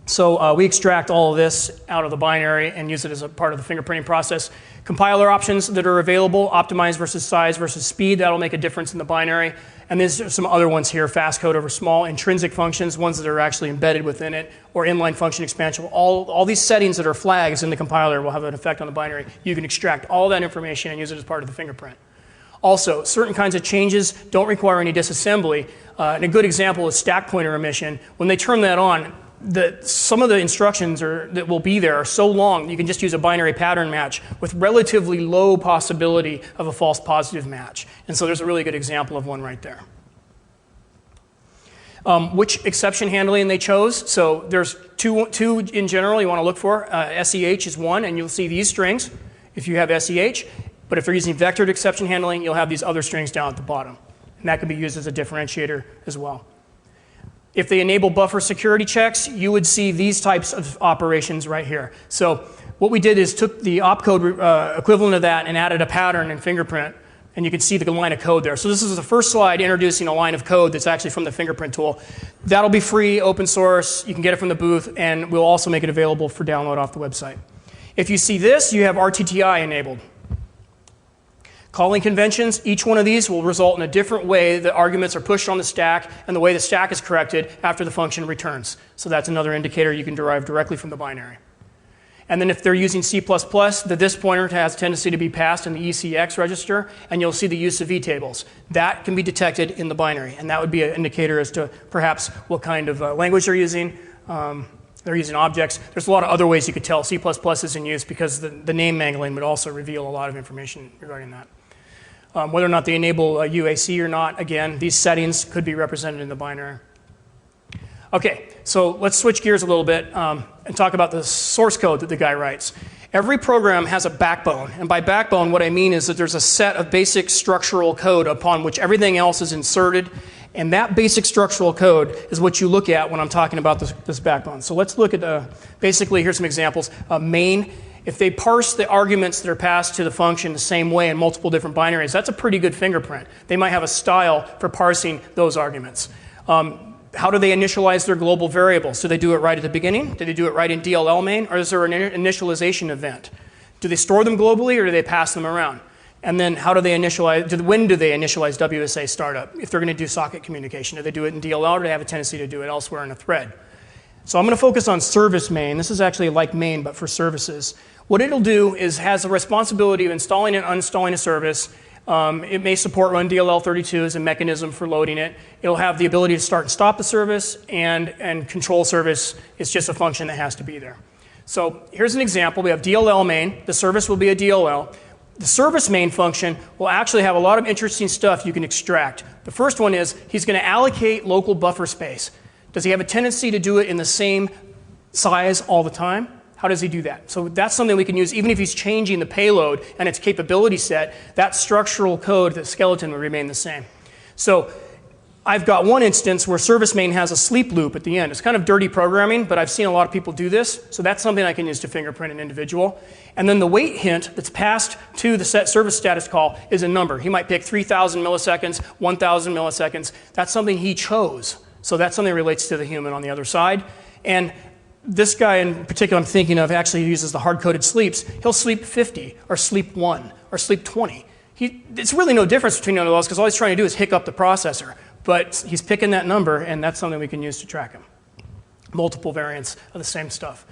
So we extract all of this out of the binary and use it as a part of the fingerprinting process. Compiler options that are available, optimize versus size versus speed, that'll make a difference in the binary. And there's some other ones here, fast code over small, intrinsic functions, ones that are actually embedded within it, or inline function expansion. All these settings that are flags in the compiler will have an effect on the binary. You can extract all that information and use it as part of the fingerprint. Also, certain kinds of changes don't require any disassembly. And a good example is stack pointer omission. When they turn that on, some of the instructions that will be there are so long you can just use a binary pattern match with relatively low possibility of a false positive match. And so there's a really good example of one right there. Which exception handling they chose. So there's two in general you want to look for. SEH is one, and you'll see these strings if you have SEH. But if they're using vectored exception handling, you'll have these other strings down at the bottom. And that can be used as a differentiator as well. If they enable buffer security checks, you would see these types of operations right here. So what we did is took the opcode equivalent of that and added a pattern in fingerprint, and you can see the line of code there. So this is the first slide introducing a line of code that's actually from the fingerprint tool. That'll be free, open source. You can get it from the booth, and we'll also make it available for download off the website. If you see this, you have RTTI enabled. Calling conventions, each one of these will result in a different way that arguments are pushed on the stack and the way the stack is corrected after the function returns. So that's another indicator you can derive directly from the binary. And then if they're using C++, the this pointer has a tendency to be passed in the ECX register, and you'll see the use of vtables. That can be detected in the binary, and that would be an indicator as to perhaps what kind of language they're using. They're using objects. There's a lot of other ways you could tell C++ is in use because the name mangling would also reveal a lot of information regarding that. Whether or not they enable UAC or not, again, these settings could be represented in the binary. Okay, so let's switch gears a little bit and talk about the source code that the guy writes. Every program has a backbone, and by backbone, what I mean is that there's a set of basic structural code upon which everything else is inserted, and that basic structural code is what you look at when I'm talking about this backbone. So let's look at, basically, here's some examples. Main. If they parse the arguments that are passed to the function the same way in multiple different binaries, that's a pretty good fingerprint. They might have a style for parsing those arguments. How do they initialize their global variables? Do they do it right at the beginning? Do they do it right in DLL main? Or is there an initialization event? Do they store them globally or do they pass them around? And then how do they initialize, when do they initialize WSA startup? If they're going to do socket communication, do they do it in DLL or do they have a tendency to do it elsewhere in a thread? So I'm going to focus on service main. This is actually like main, but for services. What it'll do is has a responsibility of installing and uninstalling a service. It may support run DLL32 as a mechanism for loading it. It'll have the ability to start and stop the service, and control service is just a function that has to be there. So here's an example. We have DLL main. The service will be a DLL. The service main function will actually have a lot of interesting stuff you can extract. The first one is he's going to allocate local buffer space. Does he have a tendency to do it in the same size all the time? How does he do that? So that's something we can use even if he's changing the payload and its capability set. That structural code, the skeleton, will remain the same. So I've got one instance where service main has a sleep loop at the end. It's kind of dirty programming, but I've seen a lot of people do this. So that's something I can use to fingerprint an individual. And then the wait hint that's passed to the set service status call is a number. He might pick 3,000 milliseconds, 1,000 milliseconds. That's something he chose. So that's something that relates to the human on the other side. And this guy in particular I'm thinking of actually uses the hard-coded sleeps. He'll sleep 50 or sleep 1 or sleep 20. It's really no difference between none of those because all he's trying to do is hiccup the processor. But he's picking that number, and that's something we can use to track him. Multiple variants of the same stuff.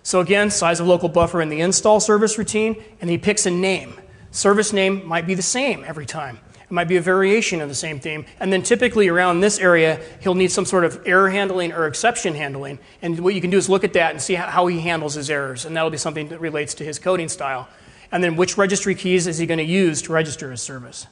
So again, size of local buffer in the install service routine, and he picks a name. Service name might be the same every time. It might be a variation of the same theme. And then typically around this area, he'll need some sort of error handling or exception handling. And what you can do is look at that and see how he handles his errors. And that'll be something that relates to his coding style. And then which registry keys is he going to use to register his service?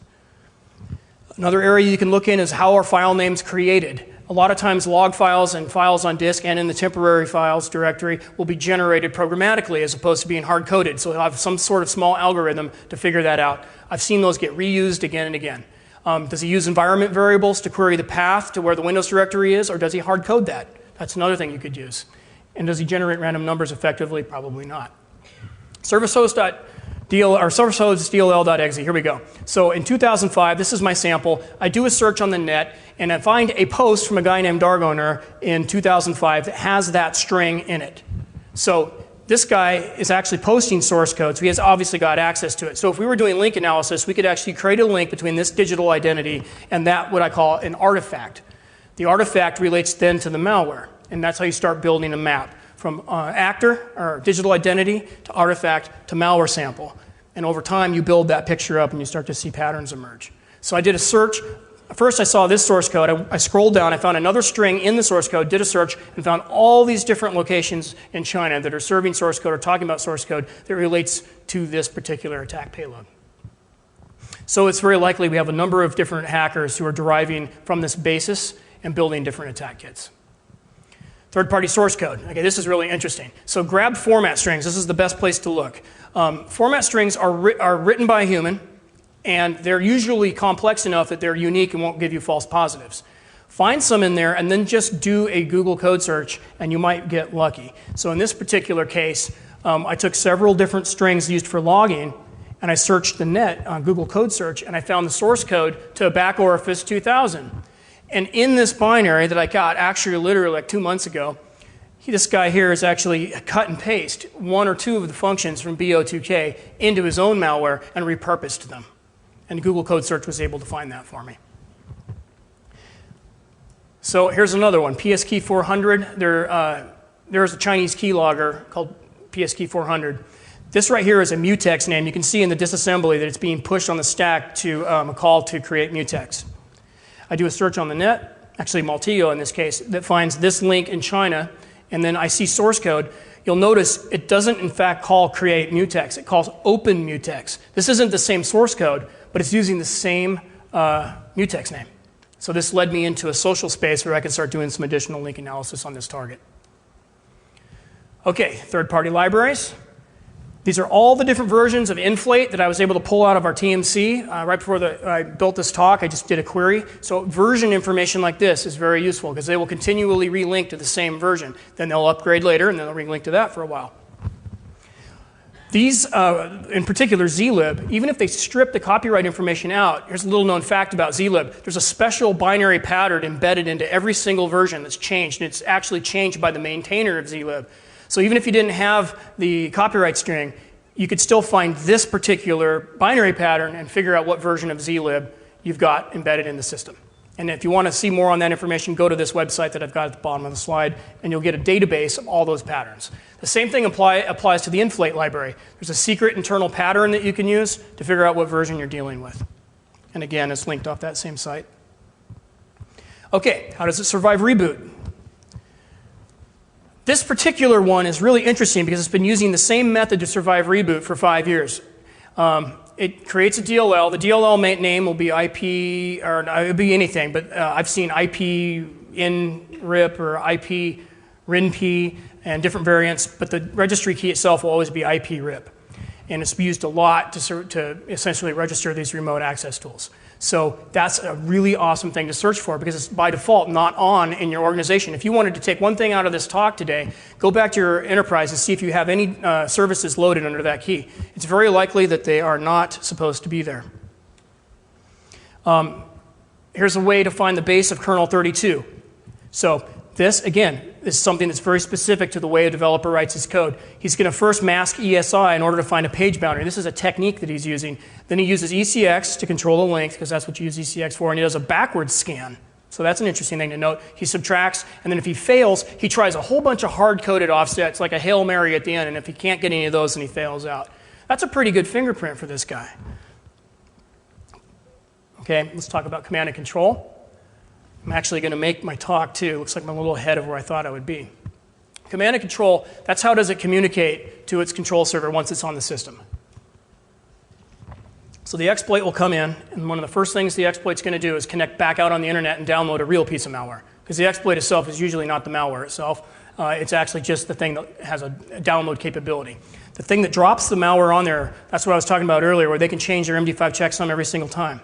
Another area you can look in is how are file names created. A lot of times log files and files on disk and in the temporary files directory will be generated programmatically as opposed to being hard-coded. So you'll have some sort of small algorithm to figure that out. I've seen those get reused again and again. Does he use environment variables to query the path to where the Windows directory is, or does he hard-code that? That's another thing you could use. And does he generate random numbers effectively? Probably not. Service host.dll.exe, here we go. So in 2005, this is my sample. I do a search on the net, and I find a post from a guy named Dargoner in 2005 that has that string in it. So this guy is actually posting source code, so he has obviously got access to it. So if we were doing link analysis, we could actually create a link between this digital identity and that, what I call an artifact. The artifact relates then to the malware, and that's how you start building a map from actor, or digital identity, to artifact, to malware sample. And over time, you build that picture up and you start to see patterns emerge. So I did a search. First, I saw this source code. I scrolled down. I found another string in the source code, did a search, and found all these different locations in China that are serving source code or talking about source code that relates to this particular attack payload. So it's very likely we have a number of different hackers who are deriving from this basis and building different attack kits. Third-party source code. Okay, this is really interesting. So grab format strings. This is the best place to look. Format strings are written by a human, and they're usually complex enough that they're unique and won't give you false positives. Find some in there, and then just do a Google code search, and you might get lucky. So in this particular case, I took several different strings used for logging, and I searched the net on Google code search, and I found the source code to back orifice 2000. And in this binary that I got, actually literally like 2 months ago, this guy here is actually cut and paste one or two of the functions from BO2K into his own malware and repurposed them. And Google Code Search was able to find that for me. So here's another one, PSKey 400. There's a Chinese keylogger called PSKey 400. This right here is a mutex name. You can see in the disassembly that it's being pushed on the stack to a call to create mutex. I do a search on the net, actually Malteo in this case, that finds this link in China, and then I see source code. You'll notice it doesn't in fact call create mutex, it calls open mutex. This isn't the same source code, but it's using the same mutex name. So this led me into a social space where I can start doing some additional link analysis on this target. Okay, third-party libraries. These are all the different versions of Inflate that I was able to pull out of our TMC. Right before I built this talk, I just did a query. So version information like this is very useful because they will continually relink to the same version. Then they'll upgrade later and then they'll relink to that for a while. These, in particular zlib, even if they strip the copyright information out, here's a little known fact about zlib. There's a special binary pattern embedded into every single version that's changed, and it's actually changed by the maintainer of zlib. So even if you didn't have the copyright string, you could still find this particular binary pattern and figure out what version of zlib you've got embedded in the system. And if you want to see more on that information, go to this website that I've got at the bottom of the slide, and you'll get a database of all those patterns. The same thing applies to the Inflate library. There's a secret internal pattern that you can use to figure out what version you're dealing with. And again, it's linked off that same site. Okay, how does it survive reboot? This particular one is really interesting because it's been using the same method to survive reboot for 5 years. It creates a DLL. The DLL name will be IP, or it will be anything, but I've seen IP INRIP or IP RINP and different variants, but the registry key itself will always be IP RIP. And it's used a lot to essentially register these remote access tools. So that's a really awesome thing to search for because it's by default not on in your organization. If you wanted to take one thing out of this talk today, go back to your enterprise and see if you have any services loaded under that key. It's very likely that they are not supposed to be there. Here's a way to find the base of kernel 32. So this, again, is something that's very specific to the way a developer writes his code. He's going to first mask ESI in order to find a page boundary. This is a technique that he's using. Then he uses ECX to control the length, because that's what you use ECX for, and he does a backwards scan. So that's an interesting thing to note. He subtracts, and then if he fails, he tries a whole bunch of hard-coded offsets, like a Hail Mary at the end, and if he can't get any of those, then he fails out. That's a pretty good fingerprint for this guy. Okay, let's talk about command and control. I'm actually going to make my talk too. Looks like I'm a little ahead of where I thought I would be. Command and control, that's how does it communicate to its control server once it's on the system. So the exploit will come in, and one of the first things the exploit's going to do is connect back out on the internet and download a real piece of malware, because the exploit itself is usually not the malware itself. It's actually just the thing that has a download capability. The thing that drops the malware on there, that's what I was talking about earlier, where they can change their MD5 checksum every single time.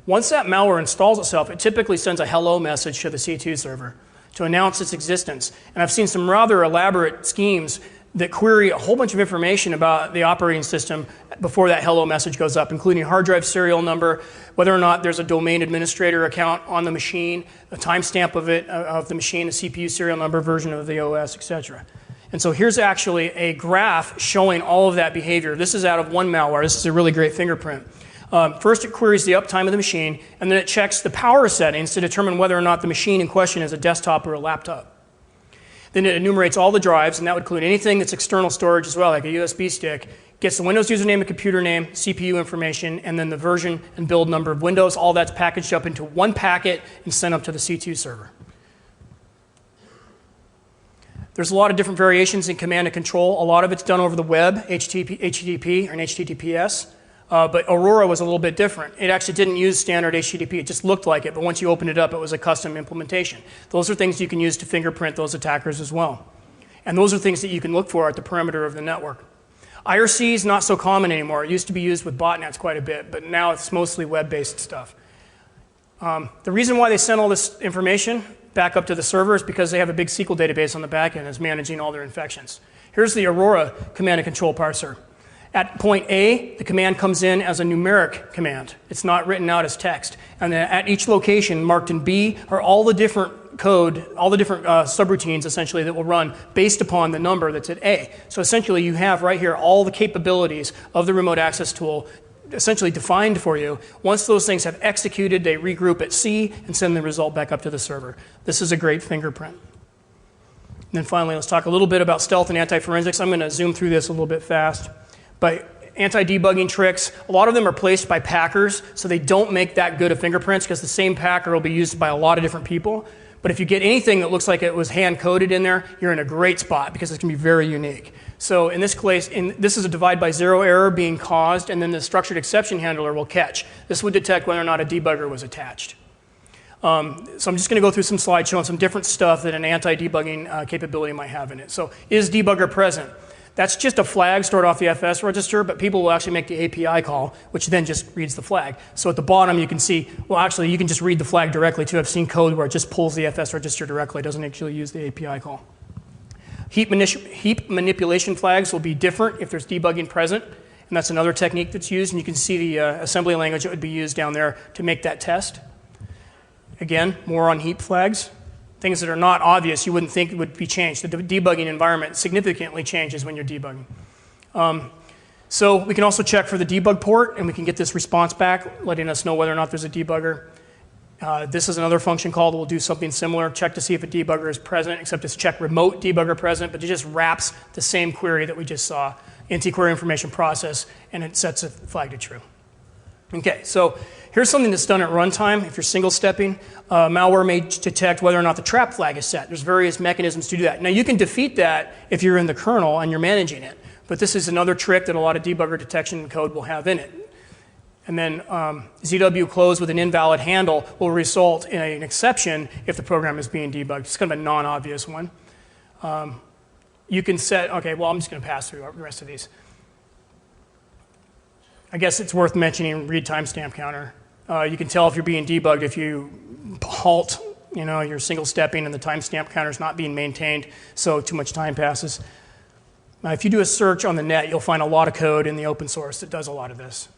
Once that malware installs itself, it typically sends a hello message to the C2 server to announce its existence. And I've seen some rather elaborate schemes that query a whole bunch of information about the operating system before that hello message goes up, including hard drive serial number, whether or not there's a domain administrator account on the machine, a timestamp of the machine, the CPU serial number, version of the OS, etc. And so here's actually a graph showing all of that behavior. This is out of one malware. This is a really great fingerprint. First, it queries the uptime of the machine, and then it checks the power settings to determine whether or not the machine in question is a desktop or a laptop. Then it enumerates all the drives, and that would include anything that's external storage as well, like a USB stick, gets the Windows username and computer name, CPU information, and then the version and build number of Windows. All that's packaged up into one packet and sent up to the C2 server. There's a lot of different variations in command and control. A lot of it's done over the web, HTTP or HTTPS. But Aurora was a little bit different. It actually didn't use standard HTTP. It just looked like it, but once you opened it up, it was a custom implementation. Those are things you can use to fingerprint those attackers as well. And those are things that you can look for at the perimeter of the network. IRC is not so common anymore. It used to be used with botnets quite a bit, but now it's mostly web-based stuff. The reason why they send all this information back up to the server is because they have a big SQL database on the back end that's managing all their infections. Here's the Aurora command and control parser. At point A, the command comes in as a numeric command. It's not written out as text. And then at each location, marked in B, are all the different code, all the different subroutines, essentially, that will run based upon the number that's at A. So essentially, you have right here all the capabilities of the remote access tool essentially defined for you. Once those things have executed, they regroup at C and send the result back up to the server. This is a great fingerprint. And then finally, let's talk a little bit about stealth and anti-forensics. I'm going to zoom through this a little bit fast. But anti-debugging tricks, a lot of them are placed by packers, so they don't make that good of fingerprints because the same packer will be used by a lot of different people. But if you get anything that looks like it was hand-coded in there, you're in a great spot because it's going to be very unique. So in this case, this is a divide by zero error being caused, and then the structured exception handler will catch. This would detect whether or not a debugger was attached. So I'm just going to go through some slides showing some different stuff that an anti-debugging capability might have in it. So is debugger present? That's just a flag stored off the FS register, but people will actually make the API call, which then just reads the flag. So at the bottom, you can see, well, actually, you can just read the flag directly, too. I've seen code where it just pulls the FS register directly. It doesn't actually use the API call. Heap manipulation flags will be different if there's debugging present, and that's another technique that's used, and you can see the assembly language that would be used down there to make that test. Again, more on heap flags. Things that are not obvious, you wouldn't think would be changed. The debugging environment significantly changes when you're debugging. So we can also check for the debug port, and we can get this response back, letting us know whether or not there's a debugger. This is another function call that will do something similar. Check to see if a debugger is present, except it's check remote debugger present, but it just wraps the same query that we just saw, anti-query information process, and it sets a flag to true. Okay, so here's something that's done at runtime. If you're single-stepping, malware may detect whether or not the trap flag is set. There's various mechanisms to do that. Now, you can defeat that if you're in the kernel and you're managing it, but this is another trick that a lot of debugger detection code will have in it. And then ZW close with an invalid handle will result in an exception if the program is being debugged. It's kind of a non-obvious one. You can set, okay, well, I'm just going to pass through the rest of these. I guess it's worth mentioning read timestamp counter. You can tell if you're being debugged if you halt, you're single stepping and the timestamp counter is not being maintained, so too much time passes. Now, if you do a search on the net, you'll find a lot of code in the open source that does a lot of this.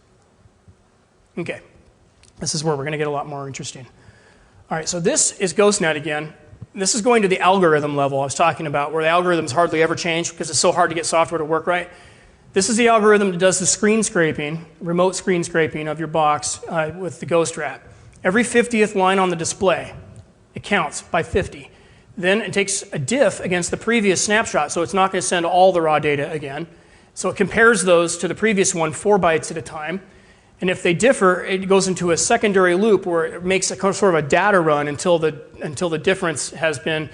Okay, this is where we're going to get a lot more interesting. All right, so this is GhostNet again. This is going to the algorithm level I was talking about, where the algorithms hardly ever change because it's so hard to get software to work right. This is the algorithm that does the screen scraping, remote screen scraping of your box with the ghost wrap. Every 50th line on the display, it counts by 50. Then it takes a diff against the previous snapshot, so it's not going to send all the raw data again. So it compares those to the previous one 4 bytes at a time. And if they differ, it goes into a secondary loop where it makes a sort of a data run until the difference has been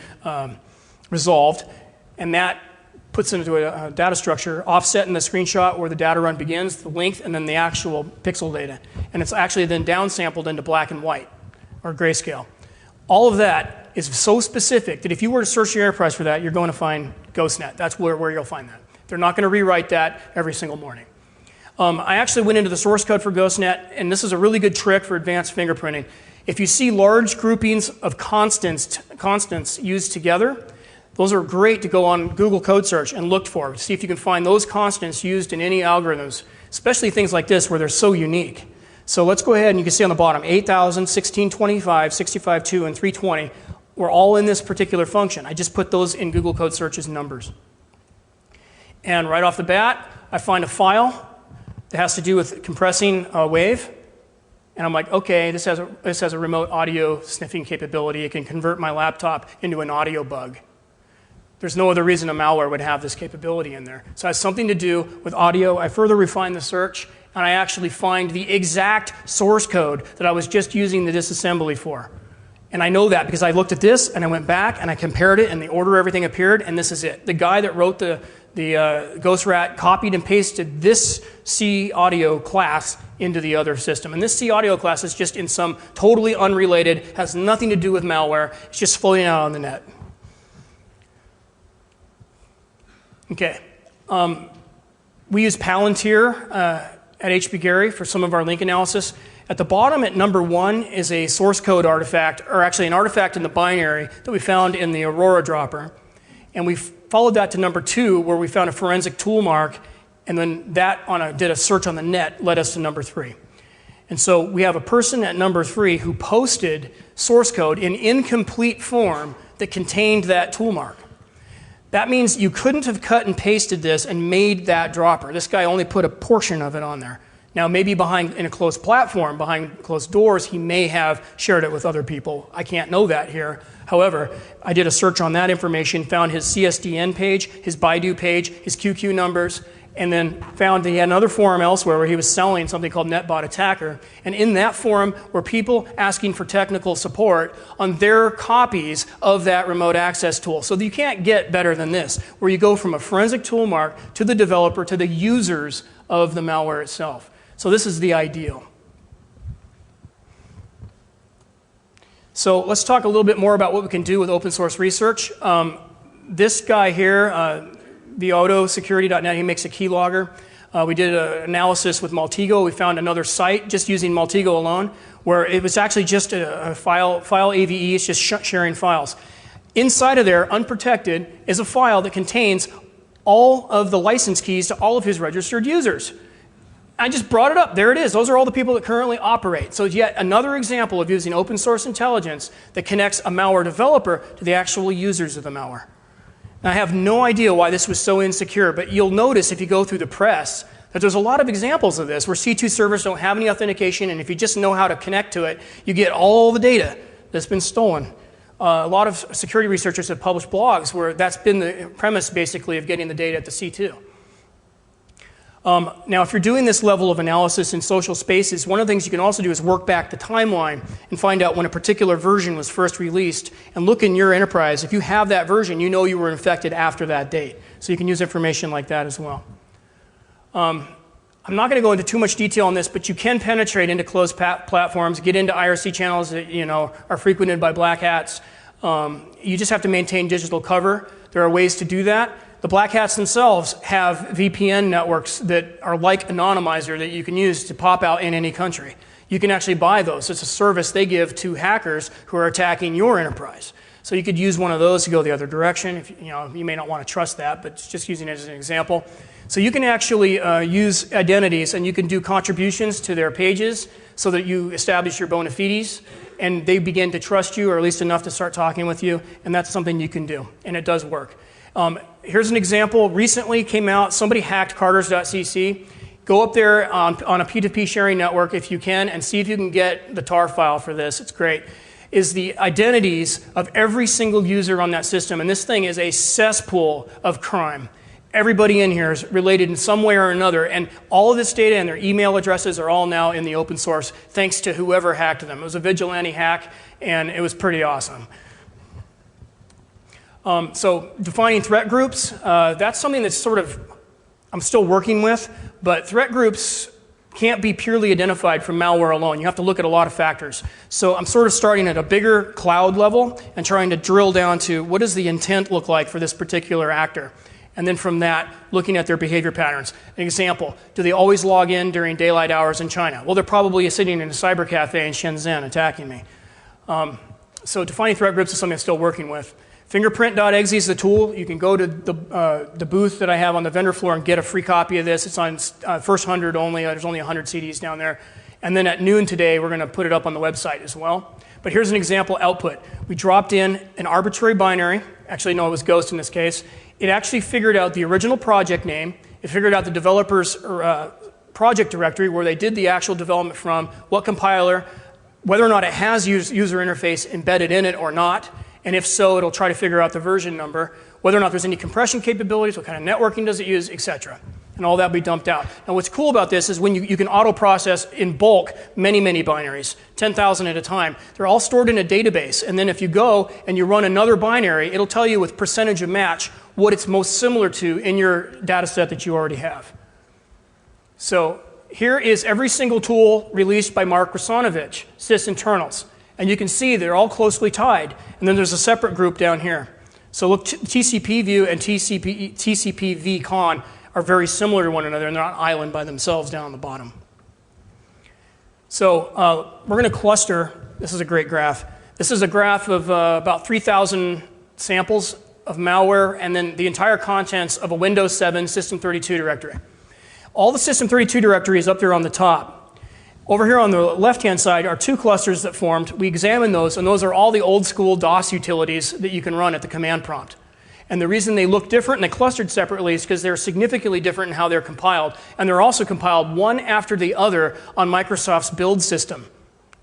resolved. And that puts it into a data structure, offset in the screenshot where the data run begins, the length, and then the actual pixel data. And it's actually then downsampled into black and white, or grayscale. All of that is so specific that if you were to search your enterprise for that, you're going to find GhostNet. That's where you'll find that. They're not going to rewrite that every single morning. I actually went into the source code for GhostNet, and this is a really good trick for advanced fingerprinting. If you see large groupings of constants used together, those are great to go on Google code search and look for. See if you can find those constants used in any algorithms, especially things like this where they're so unique. So let's go ahead and you can see on the bottom, 8,000, 1625, 65.2, and 320 were all in this particular function. I just put those in Google code search as numbers. And right off the bat, I find a file that has to do with compressing a wave. And I'm like, okay, this has a remote audio sniffing capability. It can convert my laptop into an audio bug. There's no other reason a malware would have this capability in there. So it has something to do with audio. I further refine the search, and I actually find the exact source code that I was just using the disassembly for. And I know that because I looked at this, and I went back, and I compared it, and the order everything appeared, and this is it. The guy that wrote the Ghost Rat copied and pasted this C audio class into the other system. And this C audio class is just in some totally unrelated, has nothing to do with malware. It's just floating out on the net. Okay. We use Palantir at HB Gary for some of our link analysis. At the bottom at number 1 is a source code artifact, or actually an artifact in the binary that we found in the Aurora dropper. And we followed that to number 2, where we found a forensic tool mark, and then that did a search on the net, led us to number 3. And so we have a person at number 3 who posted source code in incomplete form that contained that tool mark. That means you couldn't have cut and pasted this and made that dropper. This guy only put a portion of it on there. Now, maybe in a closed platform, behind closed doors, he may have shared it with other people. I can't know that here. However, I did a search on that information, found his CSDN page, his Baidu page, his QQ numbers, and then found that he had another forum elsewhere where he was selling something called NetBot Attacker. And in that forum were people asking for technical support on their copies of that remote access tool. So you can't get better than this, where you go from a forensic tool mark to the developer to the users of the malware itself. So this is the ideal. So let's talk a little bit more about what we can do with open source research. This guy here, theautosecurity.net, he makes a keylogger. We did an analysis with Maltego. We found another site just using Maltego alone, where it was actually just a file AVE. It's just sharing files. Inside of there, unprotected, is a file that contains all of the license keys to all of his registered users. I just brought it up. There it is. Those are all the people that currently operate. So yet another example of using open source intelligence that connects a malware developer to the actual users of the malware. Now, I have no idea why this was so insecure, but you'll notice if you go through the press that there's a lot of examples of this where C2 servers don't have any authentication, and if you just know how to connect to it, you get all the data that's been stolen. A lot of security researchers have published blogs where that's been the premise, basically, of getting the data at the C2. Now, if you're doing this level of analysis in social spaces, one of the things you can also do is work back the timeline and find out when a particular version was first released and look in your enterprise. If you have that version, you know you were infected after that date. So you can use information like that as well. I'm not going to go into too much detail on this, but you can penetrate into closed platforms, get into IRC channels that are frequented by black hats. You just have to maintain digital cover. There are ways to do that. The black hats themselves have VPN networks that are like Anonymizer that you can use to pop out in any country. You can actually buy those. It's a service they give to hackers who are attacking your enterprise. So you could use one of those to go the other direction. If, you may not want to trust that, but just using it as an example. So you can actually use identities, and you can do contributions to their pages so that you establish your bona fides, and they begin to trust you, or at least enough to start talking with you, and that's something you can do, and it does work. Here's an example. Recently came out, somebody hacked Carters.cc. Go up there on a P2P sharing network if you can and see if you can get the tar file for this. It's great. Is the identities of every single user on that system. And this thing is a cesspool of crime. Everybody in here is related in some way or another. And all of this data and their email addresses are all now in the open source thanks to whoever hacked them. It was a vigilante hack, and it was pretty awesome. So defining threat groups, that's something that's I'm still working with, but threat groups can't be purely identified from malware alone. You have to look at a lot of factors. So I'm sort of starting at a bigger cloud level and trying to drill down to what does the intent look like for this particular actor. And then from that, looking at their behavior patterns. An example, do they always log in during daylight hours in China? Well, they're probably sitting in a cyber cafe in Shenzhen attacking me. So defining threat groups is something I'm still working with. Fingerprint.exe is the tool. You can go to the booth that I have on the vendor floor and get a free copy of this. It's on first 100 only. There's only 100 CDs down there. And then at noon today, we're going to put it up on the website as well. But here's an example output. We dropped in an arbitrary binary. Actually, no, it was Ghost in this case. It actually figured out the original project name. It figured out the developer's project directory where they did the actual development from, what compiler, whether or not it has user interface embedded in it or not. And if so, it'll try to figure out the version number, whether or not there's any compression capabilities, what kind of networking does it use, etc. And all that will be dumped out. Now what's cool about this is when you can auto-process in bulk many, many binaries, 10,000 at a time. They're all stored in a database. And then if you go and you run another binary, it'll tell you with percentage of match what it's most similar to in your data set that you already have. So here is every single tool released by Mark Rusanovich, sysinternals. And you can see they're all closely tied. And then there's a separate group down here. So look, TCPview and TCPvcon are very similar to one another, and they're not island by themselves down on the bottom. So we're going to cluster. This is a great graph. This is a graph of about 3,000 samples of malware, and then the entire contents of a Windows 7 System32 directory. All the System32 directory is up there on the top. Over here on the left-hand side are two clusters that formed. We examined those, and those are all the old-school DOS utilities that you can run at the command prompt. And the reason they look different and they clustered separately is because they're significantly different in how they're compiled. And they're also compiled one after the other on Microsoft's build system.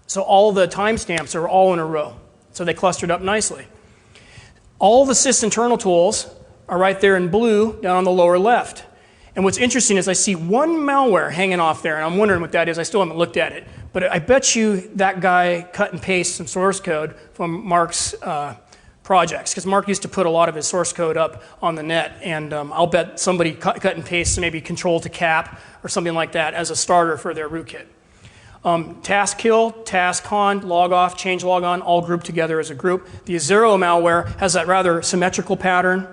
So all the timestamps are all in a row. So they clustered up nicely. All the sysinternal tools are right there in blue down on the lower left. And what's interesting is I see one malware hanging off there, and I'm wondering what that is. I still haven't looked at it. But I bet you that guy cut and pasted some source code from Mark's projects, because Mark used to put a lot of his source code up on the net, and I'll bet somebody cut and pasted maybe control to cap or something like that as a starter for their rootkit. Task kill, task con, log off, change log on, all grouped together as a group. The Zero malware has that rather symmetrical pattern.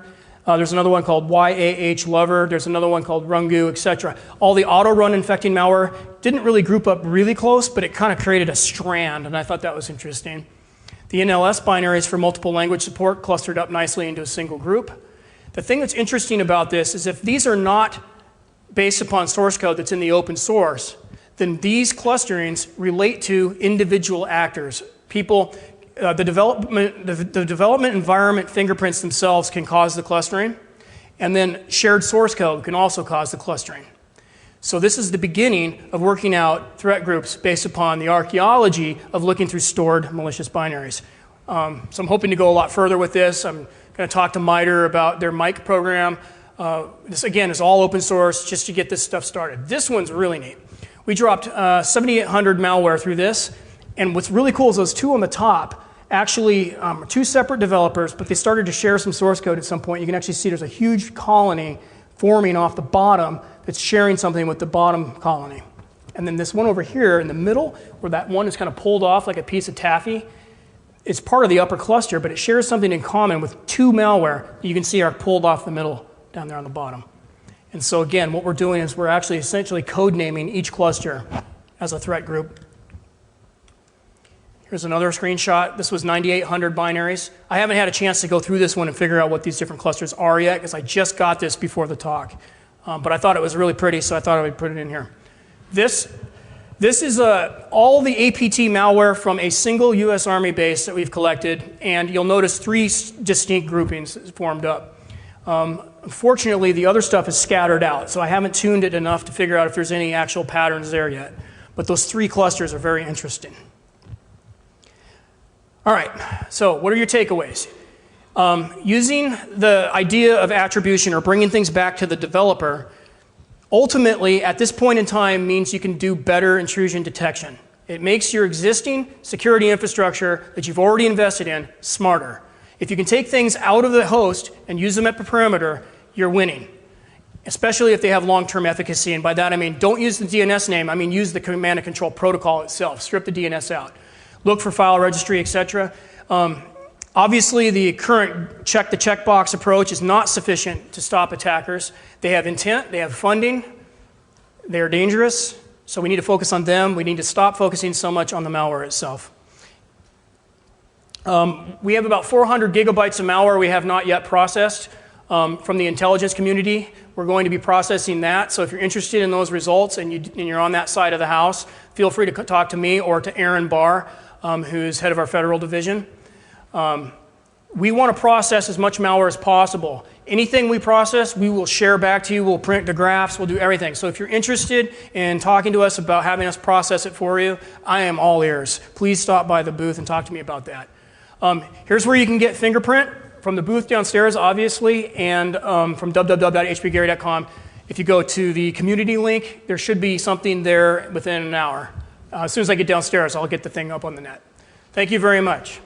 There's another one called YAH Lover. There's another one called Rungu, etc. All the auto-run infecting malware didn't really group up really close, but it kind of created a strand, and I thought that was interesting. The NLS binaries for multiple language support clustered up nicely into a single group. The thing that's interesting about this is if these are not based upon source code that's in the open source, then these clusterings relate to individual actors. People, the development environment fingerprints themselves can cause the clustering, and then shared source code can also cause the clustering. So this is the beginning of working out threat groups based upon the archaeology of looking through stored malicious binaries. So I'm hoping to go a lot further with this. I'm going to talk to MITRE about their Mike program. This, again, is all open source just to get this stuff started. This one's really neat. We dropped 7,800 malware through this, and what's really cool is those two on the top actually are two separate developers, but they started to share some source code at some point. You can actually see there's a huge colony forming off the bottom that's sharing something with the bottom colony. And then this one over here in the middle, where that one is kind of pulled off like a piece of taffy, it's part of the upper cluster, but it shares something in common with two malware that you can see are pulled off the middle down there on the bottom. And so again, what we're doing is we're actually essentially code naming each cluster as a threat group. Here's another screenshot. This was 9,800 binaries. I haven't had a chance to go through this one and figure out what these different clusters are yet, because I just got this before the talk. But I thought it was really pretty, so I thought I would put it in here. This is all the APT malware from a single US Army base that we've collected, and you'll notice three distinct groupings formed up. Unfortunately, the other stuff is scattered out, so I haven't tuned it enough to figure out if there's any actual patterns there yet. But those three clusters are very interesting. All right, so what are your takeaways? Using the idea of attribution or bringing things back to the developer, ultimately, at this point in time, means you can do better intrusion detection. It makes your existing security infrastructure that you've already invested in smarter. If you can take things out of the host and use them at the perimeter, you're winning. especially if they have long-term efficacy. And by that I mean don't use the DNS name, I mean use the command and control protocol itself. Strip the DNS out. Look for file registry, etc. Obviously, the current check the checkbox approach is not sufficient to stop attackers. They have intent, they have funding, they are dangerous, so we need to focus on them. We need to stop focusing so much on the malware itself. We have about 400 gigabytes of malware we have not yet processed from the intelligence community. We're going to be processing that, so if you're interested in those results and you're on that side of the house, feel free to talk to me or to Aaron Barr, who's head of our federal division. We want to process as much malware as possible. Anything we process, we will share back to you. We'll print the graphs. We'll do everything. So if you're interested in talking to us about having us process it for you, I am all ears. Please stop by the booth and talk to me about that. Here's where you can get fingerprint from the booth downstairs, obviously, and from www.hbgary.com. If you go to the community link, there should be something there within an hour. As soon as I get downstairs, I'll get the thing up on the net. Thank you very much.